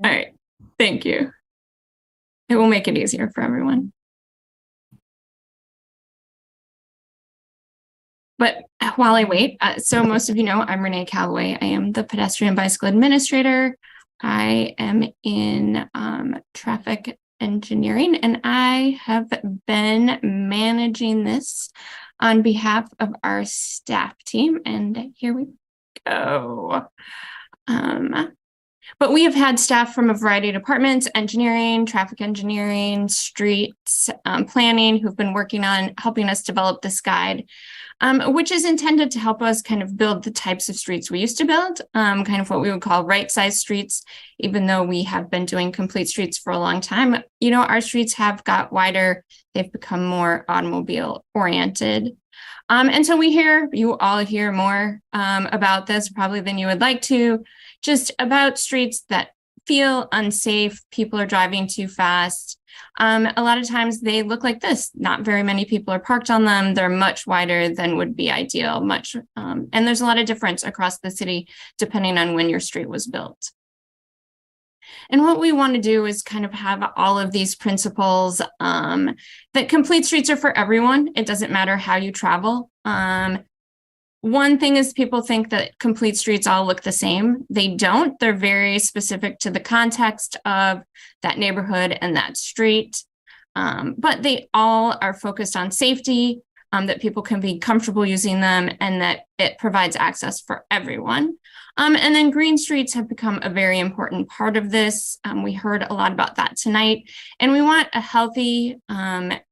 All right. Thank you. It will make it easier for everyone. But while I wait, so most of you know, I'm Renee Calloway. I am the pedestrian bicycle administrator. I am in traffic engineering, and I have been managing this on behalf of our staff team. And here we go. But we have had staff from a variety of departments: engineering, traffic engineering, streets, planning, who've been working on helping us develop this guide, which is intended to help us kind of build the types of streets we used to build, kind of what we would call right-sized streets, even though we have been doing complete streets for a long time. You know, our streets have got wider. They've become more automobile oriented. And so you all hear more about this probably than you would like to, just about streets that feel unsafe. People are driving too fast. A lot of times they look like this. Not very many people are parked on them. They're much wider than would be ideal, and there's a lot of difference across the city depending on when your street was built. And what we want to do is kind of have all of these principles that complete streets are for everyone. It doesn't matter how you travel. One thing is people think that complete streets all look the same. They don't. They're very specific to the context of that neighborhood and that street. But they all are focused on safety, that people can be comfortable using them, and that it provides access for everyone. And then green streets have become a very important part of this. We heard a lot about that tonight. And we want a healthy,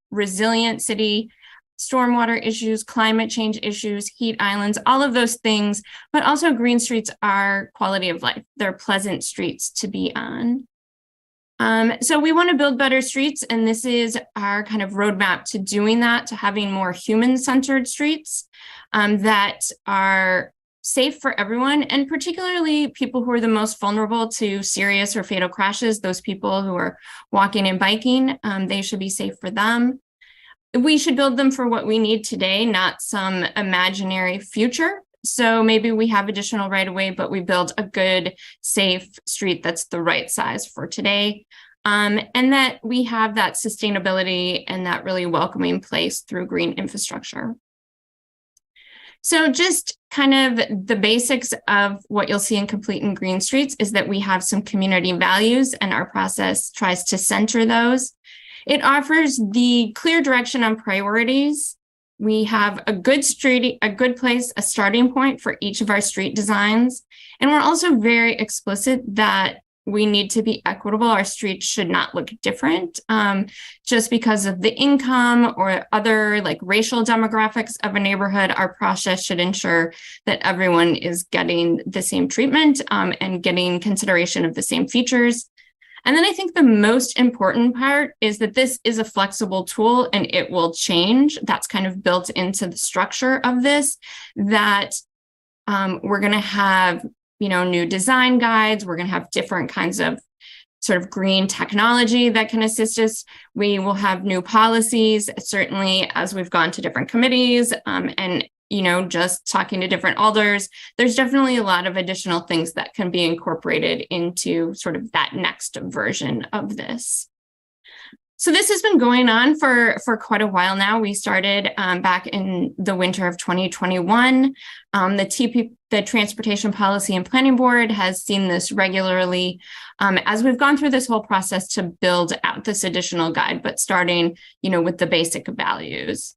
resilient city. Stormwater issues, climate change issues, heat islands, all of those things, but also green streets are quality of life. They're pleasant streets to be on. So we want to build better streets, and this is our kind of roadmap to doing that, to having more human-centered streets that are safe for everyone, and particularly people who are the most vulnerable to serious or fatal crashes, those people who are walking and biking, they should be safe for them. We should build them for what we need today, not some imaginary future. So maybe we have additional right of way, but we build a good, safe street that's the right size for today. And that we have that sustainability and that really welcoming place through green infrastructure. So just kind of the basics of what you'll see in Complete and Green Streets is that we have some community values, and our process tries to center those. It offers the clear direction on priorities. We have a good street, a good place, a starting point for each of our street designs. And we're also very explicit that we need to be equitable. Our streets should not look different just because of the income or other like racial demographics of a neighborhood. Our process should ensure that everyone is getting the same treatment and getting consideration of the same features. And then I think the most important part is that this is a flexible tool and it will change. That's kind of built into the structure of this, that we're going to have, new design guides. We're going to have different kinds of sort of green technology that can assist us. We will have new policies, certainly as we've gone to different committees and just talking to different alders. There's definitely a lot of additional things that can be incorporated into sort of that next version of this. So this has been going on for quite a while now. We started back in the winter of 2021. The Transportation Policy and Planning Board has seen this regularly as we've gone through this whole process to build out this additional guide, but starting, with the basic values.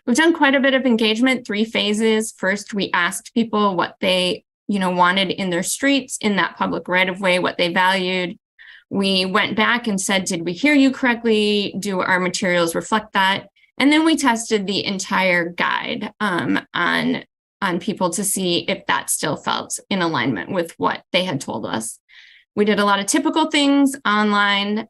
We've done quite a bit of engagement, 3 phases. First, we asked people what they, wanted in their streets, in that public right of way, what they valued. We went back and said, did we hear you correctly? Do our materials reflect that? And then we tested the entire guide on people to see if that still felt in alignment with what they had told us. We did a lot of typical things online,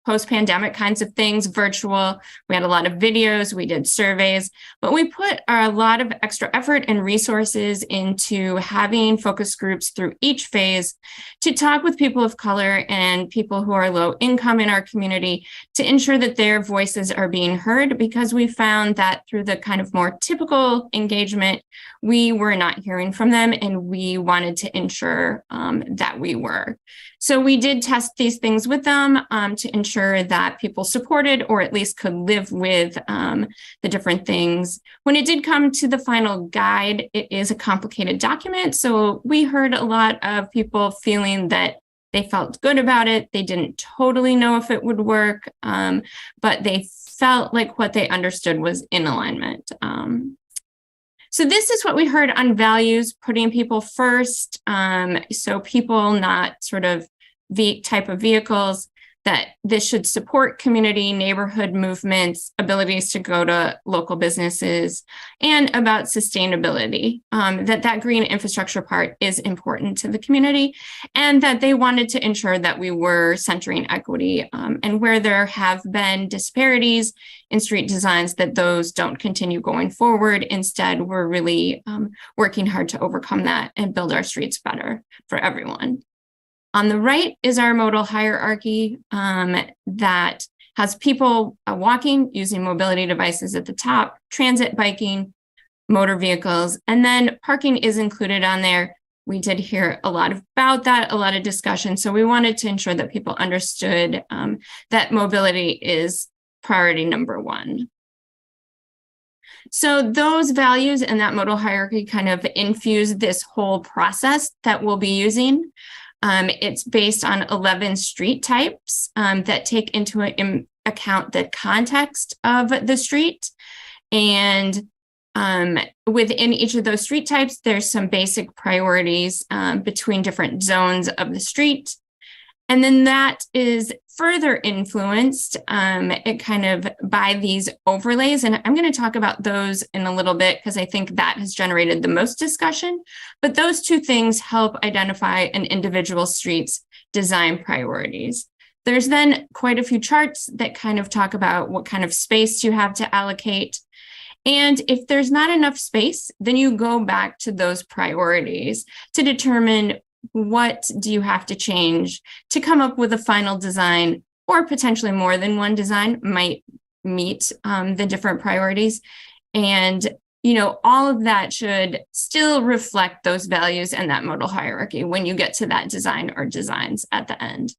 post-pandemic kinds of things, virtual. We had a lot of videos, we did surveys, but we put a lot of extra effort and resources into having focus groups through each phase to talk with people of color and people who are low income in our community to ensure that their voices are being heard, because we found that through the kind of more typical engagement, we were not hearing from them, and we wanted to ensure that we were. So we did test these things with them to ensure that people supported or at least could live with the different things. When it did come to the final guide, it is a complicated document. So we heard a lot of people feeling that they felt good about it. They didn't totally know if it would work, but they felt like what they understood was in alignment. So this is what we heard on values, putting people first. So people, not sort of type of vehicles, that this should support community, neighborhood movements, abilities to go to local businesses, and about sustainability, that green infrastructure part is important to the community, and that they wanted to ensure that we were centering equity, and where there have been disparities in street designs, that those don't continue going forward. Instead, we're really working hard to overcome that and build our streets better for everyone. On the right is our modal hierarchy that has people walking, using mobility devices at the top, transit, biking, motor vehicles, and then parking is included on there. We did hear a lot about that, a lot of discussion. So we wanted to ensure that people understood that mobility is priority number 1. So those values and that modal hierarchy kind of infuse this whole process that we'll be using. It's based on 11 street types that take into account the context of the street. And within each of those street types, there's some basic priorities between different zones of the street. And then that is further influenced it kind of by these overlays. And I'm going to talk about those in a little bit because I think that has generated the most discussion. But those 2 things help identify an individual street's design priorities. There's then quite a few charts that kind of talk about what kind of space you have to allocate. And if there's not enough space, then you go back to those priorities to determine what do you have to change to come up with a final design, or potentially more than one design might meet the different priorities. And, all of that should still reflect those values and that modal hierarchy when you get to that design or designs at the end.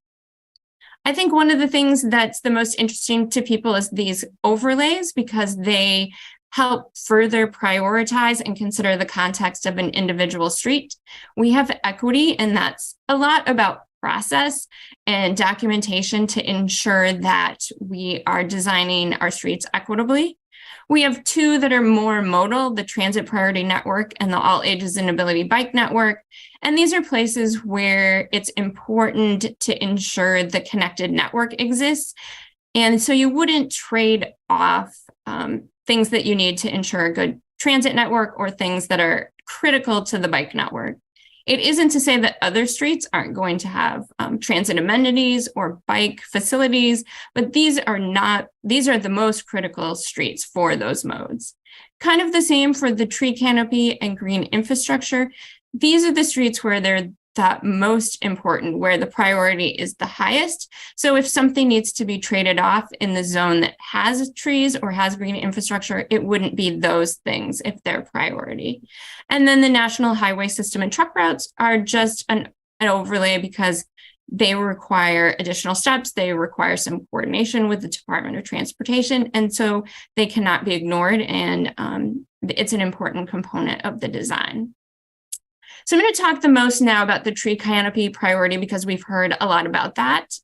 I think one of the things that's the most interesting to people is these overlays, because they help further prioritize and consider the context of an individual street. We have equity, and that's a lot about process and documentation to ensure that we are designing our streets equitably. We have 2 that are more modal, the Transit Priority Network and the All Ages and Ability Bike Network. And these are places where it's important to ensure the connected network exists. And so you wouldn't trade off things that you need to ensure a good transit network or things that are critical to the bike network. It isn't to say that other streets aren't going to have transit amenities or bike facilities, but these are the most critical streets for those modes. Kind of the same for the tree canopy and green infrastructure. These are the streets where the most important, where the priority is the highest. So if something needs to be traded off in the zone that has trees or has green infrastructure, it wouldn't be those things if they're priority. And then the national highway system and truck routes are just an overlay because they require additional steps. They require some coordination with the Department of Transportation. And so they cannot be ignored. And it's an important component of the design. So I'm going to talk the most now about the tree canopy priority because we've heard a lot about that.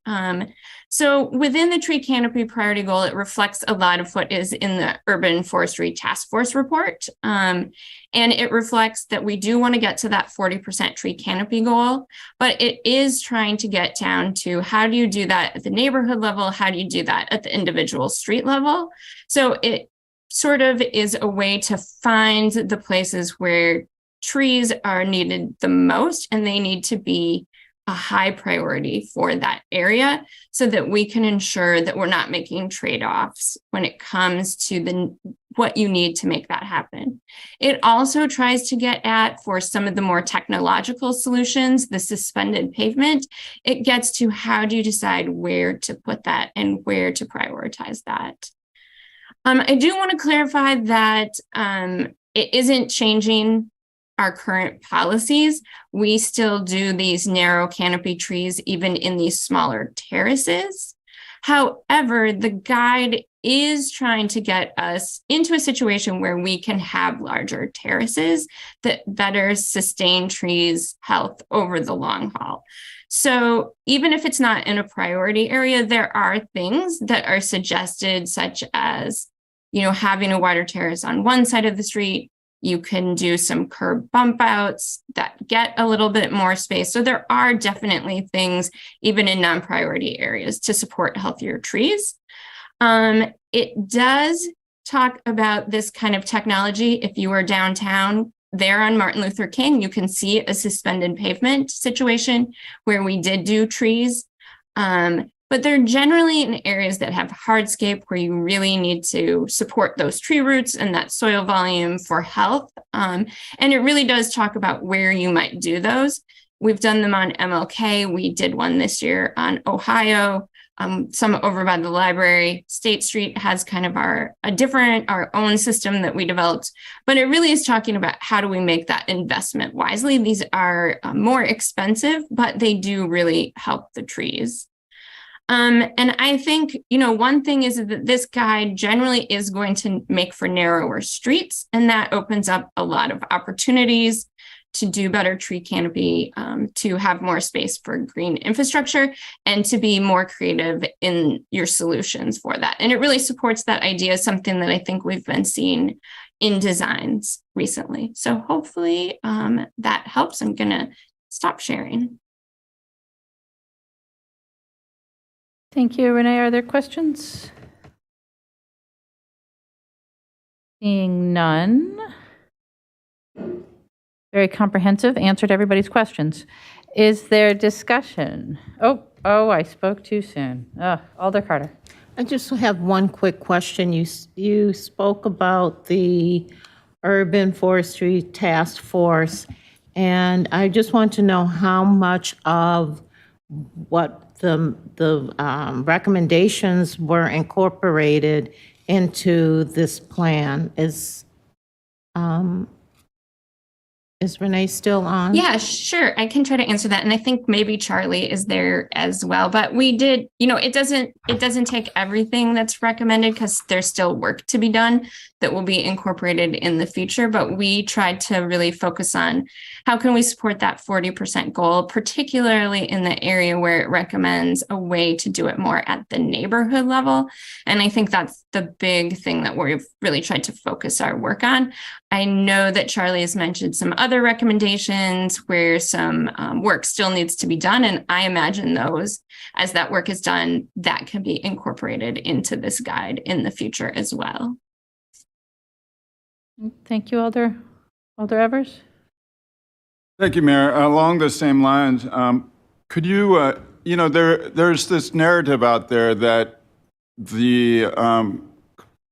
So within the tree canopy priority goal, it reflects a lot of what is in the Urban Forestry Task Force report. And it reflects that we do want to get to that 40% tree canopy goal, but it is trying to get down to how do you do that at the neighborhood level? How do you do that at the individual street level? So it sort of is a way to find the places where trees are needed the most, and they need to be a high priority for that area so that we can ensure that we're not making trade-offs when it comes to what you need to make that happen. It also tries to get at, for some of the more technological solutions, the suspended pavement. It gets to how do you decide where to put that and where to prioritize that. I do want to clarify that it isn't changing our current policies. We still do these narrow canopy trees, even in these smaller terraces. However, the guide is trying to get us into a situation where we can have larger terraces that better sustain trees' health over the long haul. So even if it's not in a priority area, there are things that are suggested, such as, having a wider terrace on one side of the street. You can do some curb bump outs that get a little bit more space. So there are definitely things, even in non-priority areas, to support healthier trees. It does talk about this kind of technology. If you are downtown there on Martin Luther King, you can see a suspended pavement situation where we did do trees. But they're generally in areas that have hardscape where you really need to support those tree roots and that soil volume for health. And it really does talk about where you might do those. We've done them on MLK. We did one this year on Ohio, some over by the library. State Street has kind of our own system that we developed, but it really is talking about how do we make that investment wisely. These are more expensive, but they do really help the trees. And I think, one thing is that this guide generally is going to make for narrower streets, and that opens up a lot of opportunities to do better tree canopy, to have more space for green infrastructure, and to be more creative in your solutions for that. And it really supports that idea, something that I think we've been seeing in designs recently. So hopefully that helps. I'm going to stop sharing. Thank you, Renee. Are there questions? Seeing none. Very comprehensive, answered everybody's questions. Is there discussion? Oh, I spoke too soon. Alder Carter. I just have one quick question. You spoke about the Urban Forestry Task Force, and I just want to know how much of what the recommendations were incorporated into this plan. Is Renee still on? Yeah, sure. I can try to answer that. And I think maybe Charlie is there as well. But we did, it doesn't take everything that's recommended because there's still work to be done that will be incorporated in the future. But we tried to really focus on how can we support that 40% goal, particularly in the area where it recommends a way to do it more at the neighborhood level. And I think that's the big thing that we've really tried to focus our work on. I know that Charlie has mentioned some other recommendations where some work still needs to be done. And I imagine those, as that work is done, that can be incorporated into this guide in the future as well. Thank you, Alder Evers. Thank you, Mayor. Along the same lines, could you, there's this narrative out there that the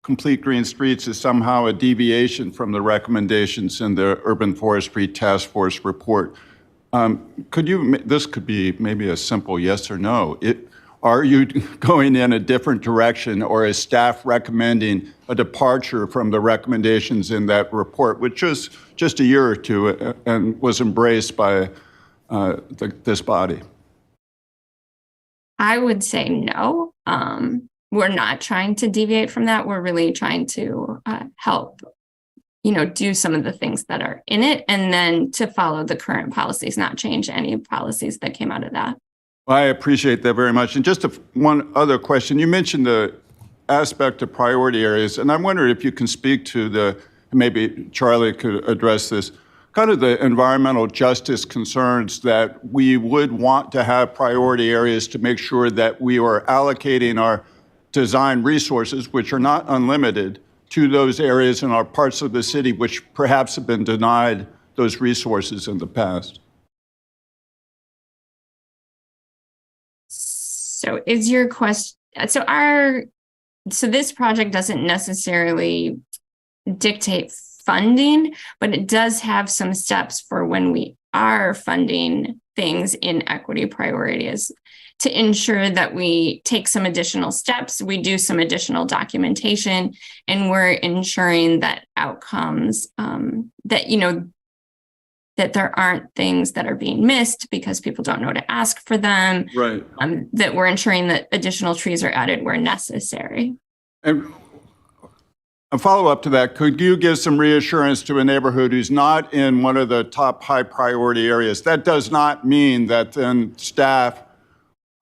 Complete Green Streets is somehow a deviation from the recommendations in the Urban Forestry Task Force report. Could you, this could be maybe a simple yes or no. Are you going in a different direction, or is staff recommending a departure from the recommendations in that report, which was just a year or two and was embraced by this body? I would say no. We're not trying to deviate from that. We're really trying to help, do some of the things that are in it, and then to follow the current policies, not change any policies that came out of that. I appreciate that very much. And just one other question. You mentioned the aspect of priority areas, and I'm wondering if you can speak to maybe Charlie could address this, kind of the environmental justice concerns that we would want to have priority areas to make sure that we are allocating our design resources, which are not unlimited, to those areas in our parts of the city which perhaps have been denied those resources in the past. So is your question, so this project doesn't necessarily dictate funding, but it does have some steps for when we are funding things in equity priorities to ensure that we take some additional steps, we do some additional documentation, and we're ensuring that outcomes, that there aren't things that are being missed because people don't know to ask for them. Right. That we're ensuring that additional trees are added where necessary. And a follow-up to that, could you give some reassurance to a neighborhood who's not in one of the top high priority areas? That does not mean that then staff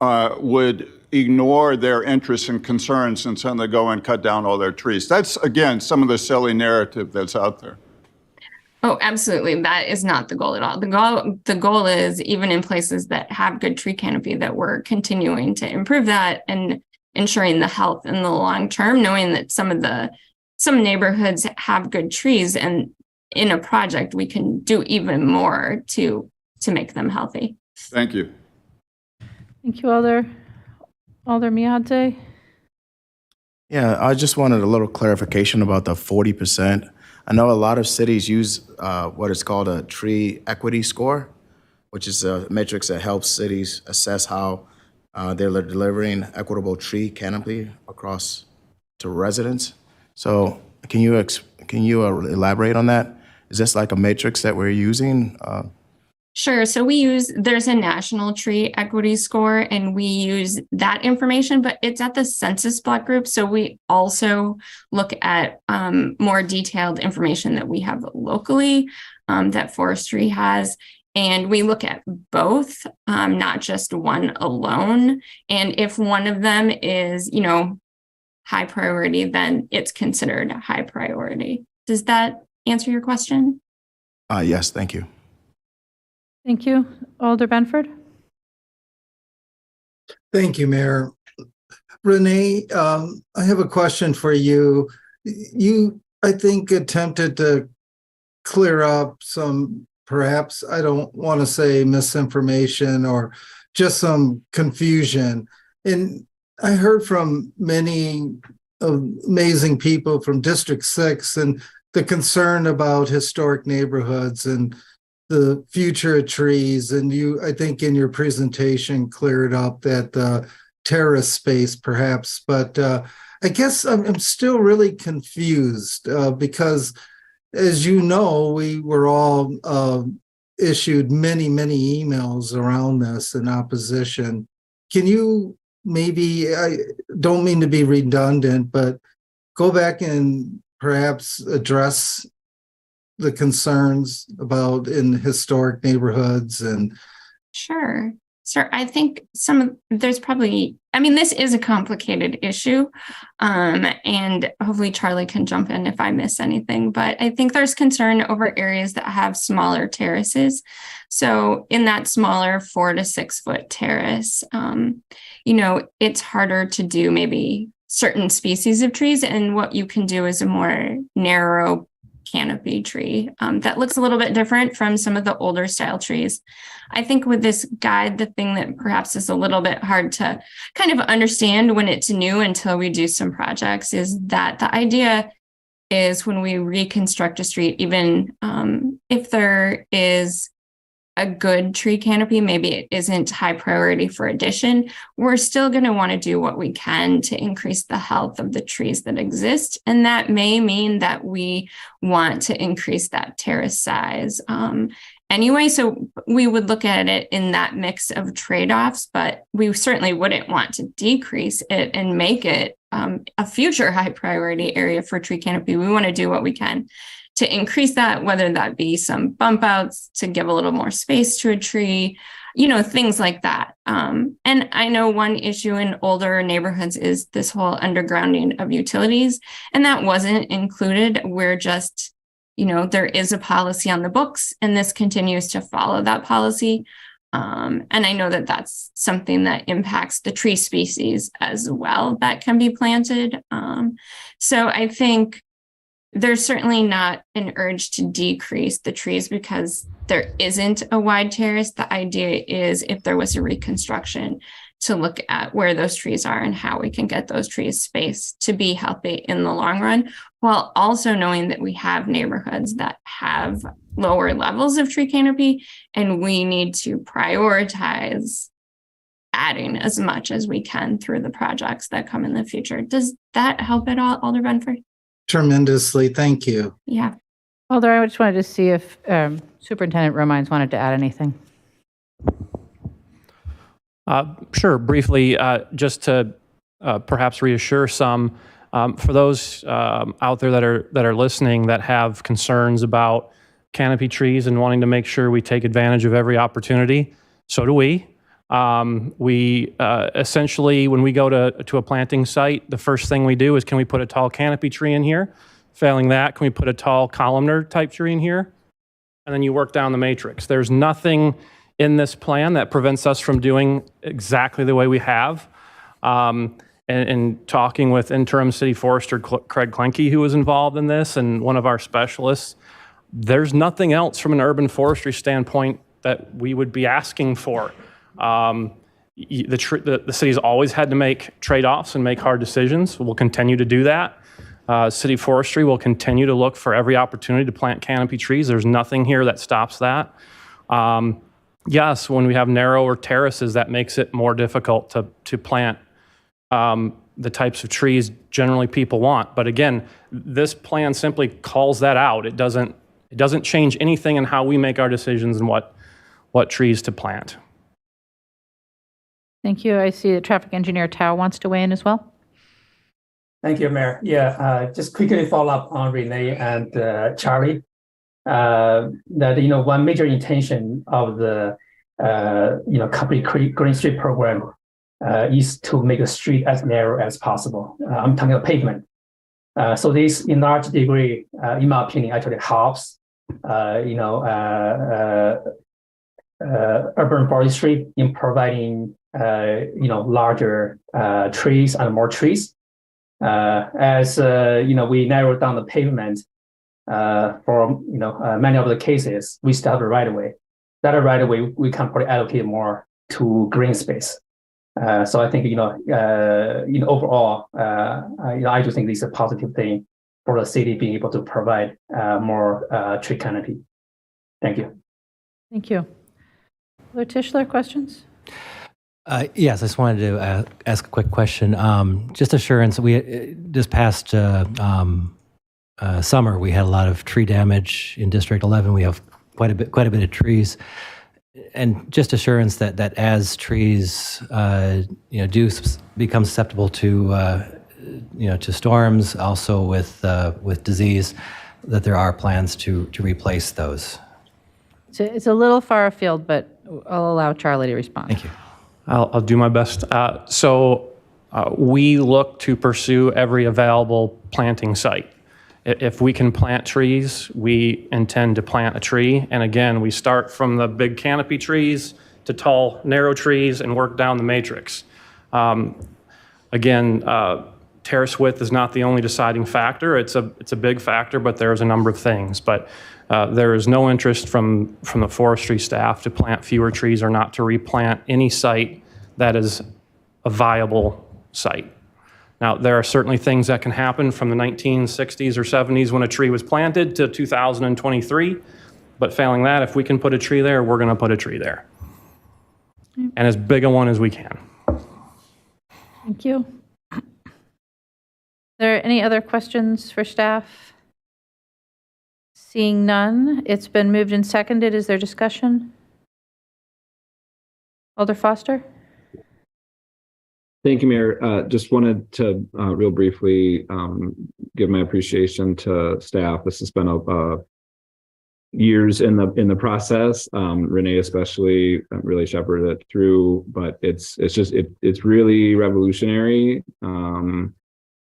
would ignore their interests and concerns and suddenly go and cut down all their trees. That's, again, some of the silly narrative that's out there. Oh, absolutely. That is not the goal at all. The goal is, even in places that have good tree canopy, that we're continuing to improve that and ensuring the health in the long term, knowing that some neighborhoods have good trees, and in a project we can do even more to make them healthy. Thank you. Thank you, Alder Miadze. Yeah, I just wanted a little clarification about the 40%. I know a lot of cities use what is called a tree equity score, which is a matrix that helps cities assess how they're delivering equitable tree canopy across to residents. So can you elaborate on that? Is this like a matrix that we're using? Sure. So there's a national tree equity score, and we use that information, but it's at the census block group. So we also look at more detailed information that we have locally that forestry has. And we look at both, not just one alone. And if one of them is, high priority, then it's considered high priority. Does that answer your question? Yes, thank you. Thank you. Alder Benford. Thank you, Mayor. Renee, I have a question for you. You, I think, attempted to clear up some, perhaps, I don't want to say misinformation or just some confusion. And I heard from many amazing people from District 6 and the concern about historic neighborhoods and the future of trees. And you, I think in your presentation, cleared up that terrace space perhaps, but I guess I'm still really confused because, as you know, we were all issued many emails around this in opposition. Can you maybe, I don't mean to be redundant, but go back and perhaps address the concerns about in historic neighborhoods? And Sure. I think there's probably, this is a complicated issue, and hopefully Charlie can jump in if I miss anything, but I think there's concern over areas that have smaller terraces. So in that smaller 4 to 6 foot terrace, it's harder to do maybe certain species of trees, and what you can do is a more narrow canopy tree that looks a little bit different from some of the older style trees. I think with this guide, the thing that perhaps is a little bit hard to kind of understand when it's new until we do some projects is that the idea is when we reconstruct a street, even if there is a good tree canopy, maybe it isn't high priority for addition, we're still going to want to do what we can to increase the health of the trees that exist. And that may mean that we want to increase that terrace size. Anyway, so we would look at it in that mix of trade-offs, but we certainly wouldn't want to decrease it and make it a future high priority area for tree canopy. We want to do what we can to increase that, whether that be some bump outs to give a little more space to a tree, things like that. And I know one issue in older neighborhoods is this whole undergrounding of utilities, and that wasn't included. We're just, there is a policy on the books, and this continues to follow that policy. And I know that that's something that impacts the tree species as well that can be planted. So I think there's certainly not an urge to decrease the trees because there isn't a wide terrace. The idea is if there was a reconstruction to look at where those trees are and how we can get those trees spaced to be healthy in the long run, while also knowing that we have neighborhoods that have lower levels of tree canopy, and we need to prioritize adding as much as we can through the projects that come in the future. Does that help at all, Alder Benford? Tremendously. Thank you. Yeah. Alder, I just wanted to see if Superintendent Romines wanted to add anything. Sure. Briefly, just to perhaps reassure some, for those out there that are listening that have concerns about canopy trees and wanting to make sure we take advantage of every opportunity, so do we. We essentially, when we go to a planting site, the first thing we do is, can we put a tall canopy tree in here? Failing that, can we put a tall columnar type tree in here? And then you work down the matrix. There's nothing in this plan that prevents us from doing exactly the way we have. And talking with interim city forester Craig Klenke, who was involved in this, and one of our specialists, there's nothing else from an urban forestry standpoint that we would be asking for. The city's always had to make trade-offs and make hard decisions. We'll continue to do that. City forestry will continue to look for every opportunity to plant canopy trees. There's nothing here that stops that. Yes, when we have narrower terraces, that makes it more difficult to plant the types of trees generally people want. But again, this plan simply calls that out. It doesn't change anything in how we make our decisions and what trees to plant. Thank you. I see that Traffic Engineer Tao wants to weigh in as well. Thank you, Mayor. Yeah, just quickly follow up on Renee and Charlie. That one major intention of the complete green street program is to make the street as narrow as possible. I'm talking about pavement. So this, in large degree, in my opinion, actually helps urban forestry in providing larger trees and more trees. As we narrow down the pavement for many of the cases, we still have a right of way. That right of way we can probably allocate more to green space. So I think overall, I do think this is a positive thing for the city being able to provide more tree canopy. Thank you. Thank you. Lord Tischler, questions? Yes, I just wanted to ask a quick question. Just assurance, we this past summer we had a lot of tree damage in District 11. We have quite a bit of trees, and just assurance that as trees do become susceptible to to storms, also with disease, that there are plans to replace those. It's a little far afield, but I'll allow Charlie to respond. Thank you. I'll do my best. We look to pursue every available planting site. If we can plant trees, we intend to plant a tree. And again, we start from the big canopy trees to tall, narrow trees and work down the matrix. Again, terrace width is not the only deciding factor. It's a big factor, but there's a number of things. But there is no interest from the forestry staff to plant fewer trees or not to replant any site that is a viable site. Now, there are certainly things that can happen from the 1960s or 70s when a tree was planted to 2023. But failing that, if we can put a tree there, we're going to put a tree there. And as big a one as we can. Thank you. Are there any other questions for staff? Seeing none, it's been moved and seconded. Is there discussion? Alder Foster? Thank you, Mayor. Just wanted to real briefly give my appreciation to staff. This has been years in the process. Renee especially really shepherded it through, but it's really revolutionary.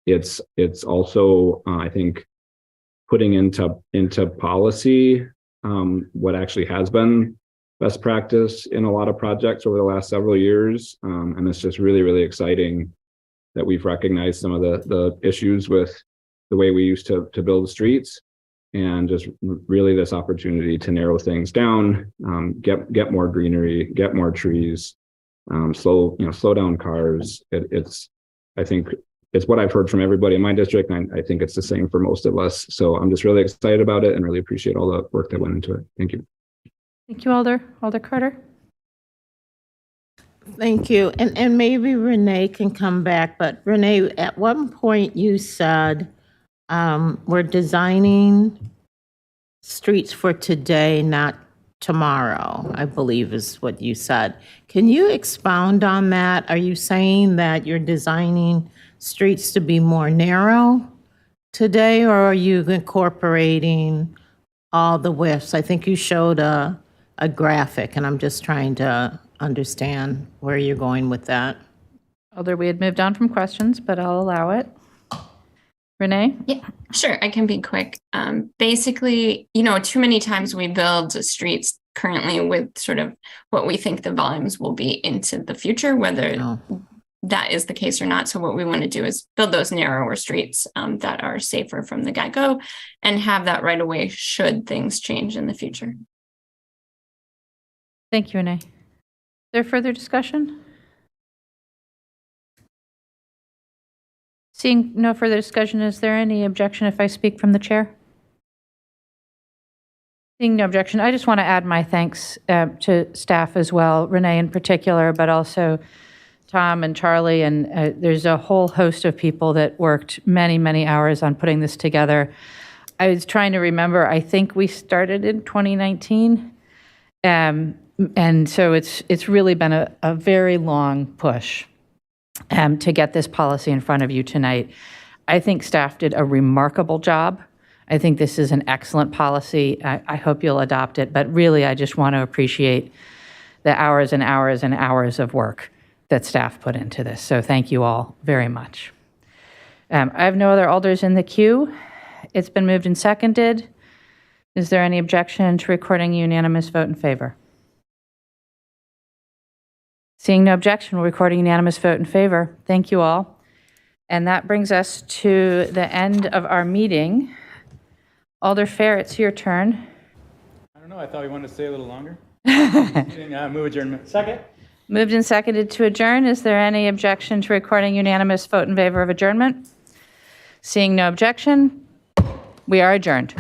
It's also I think putting into policy what actually has been best practice in a lot of projects over the last several years. And it's just really, really exciting that we've recognized some of the issues with the way we used to build streets, and just really this opportunity to narrow things down, get more greenery, get more trees, slow down cars. I think it's what I've heard from everybody in my district, and I think it's the same for most of us. So I'm just really excited about it and really appreciate all the work that went into it. Thank you. Thank you, Alder. Alder Carter? Thank you. And maybe Renee can come back, but Renee, at one point you said we're designing streets for today, not tomorrow, I believe is what you said. Can you expound on that? Are you saying that you're designing streets to be more narrow today, or are you incorporating all the widths? I think you showed a graphic, and I'm just trying to understand where you're going with that. Alder, we had moved on from questions, but I'll allow it. Renee? Yeah, sure. I can be quick. Basically, too many times we build streets currently with sort of what we think the volumes will be into the future, whether that is the case or not. So what we want to do is build those narrower streets that are safer from the get-go and have that right away should things change in the future. Thank you, Renee. Is there further discussion? Seeing no further discussion, is there any objection if I speak from the chair? Seeing no objection, I just want to add my thanks to staff as well, Renee in particular, but also Tom and Charlie, and there's a whole host of people that worked many, many hours on putting this together. I was trying to remember, I think we started in 2019, and so it's really been a very long push to get this policy in front of you tonight. I think staff did a remarkable job. I think this is an excellent policy. I hope you'll adopt it, but really I just want to appreciate the hours and hours and hours of work that staff put into this. So thank you all very much. I have no other alders in the queue. It's been moved and seconded. Is there any objection to recording a unanimous vote in favor? Seeing no objection, we're recording unanimous vote in favor. Thank you all. And that brings us to the end of our meeting. Alder Fair, it's your turn. I don't know. I thought we wanted to stay a little longer. Move adjournment. Second. Moved and seconded to adjourn. Is there any objection to recording unanimous vote in favor of adjournment? Seeing no objection, we are adjourned.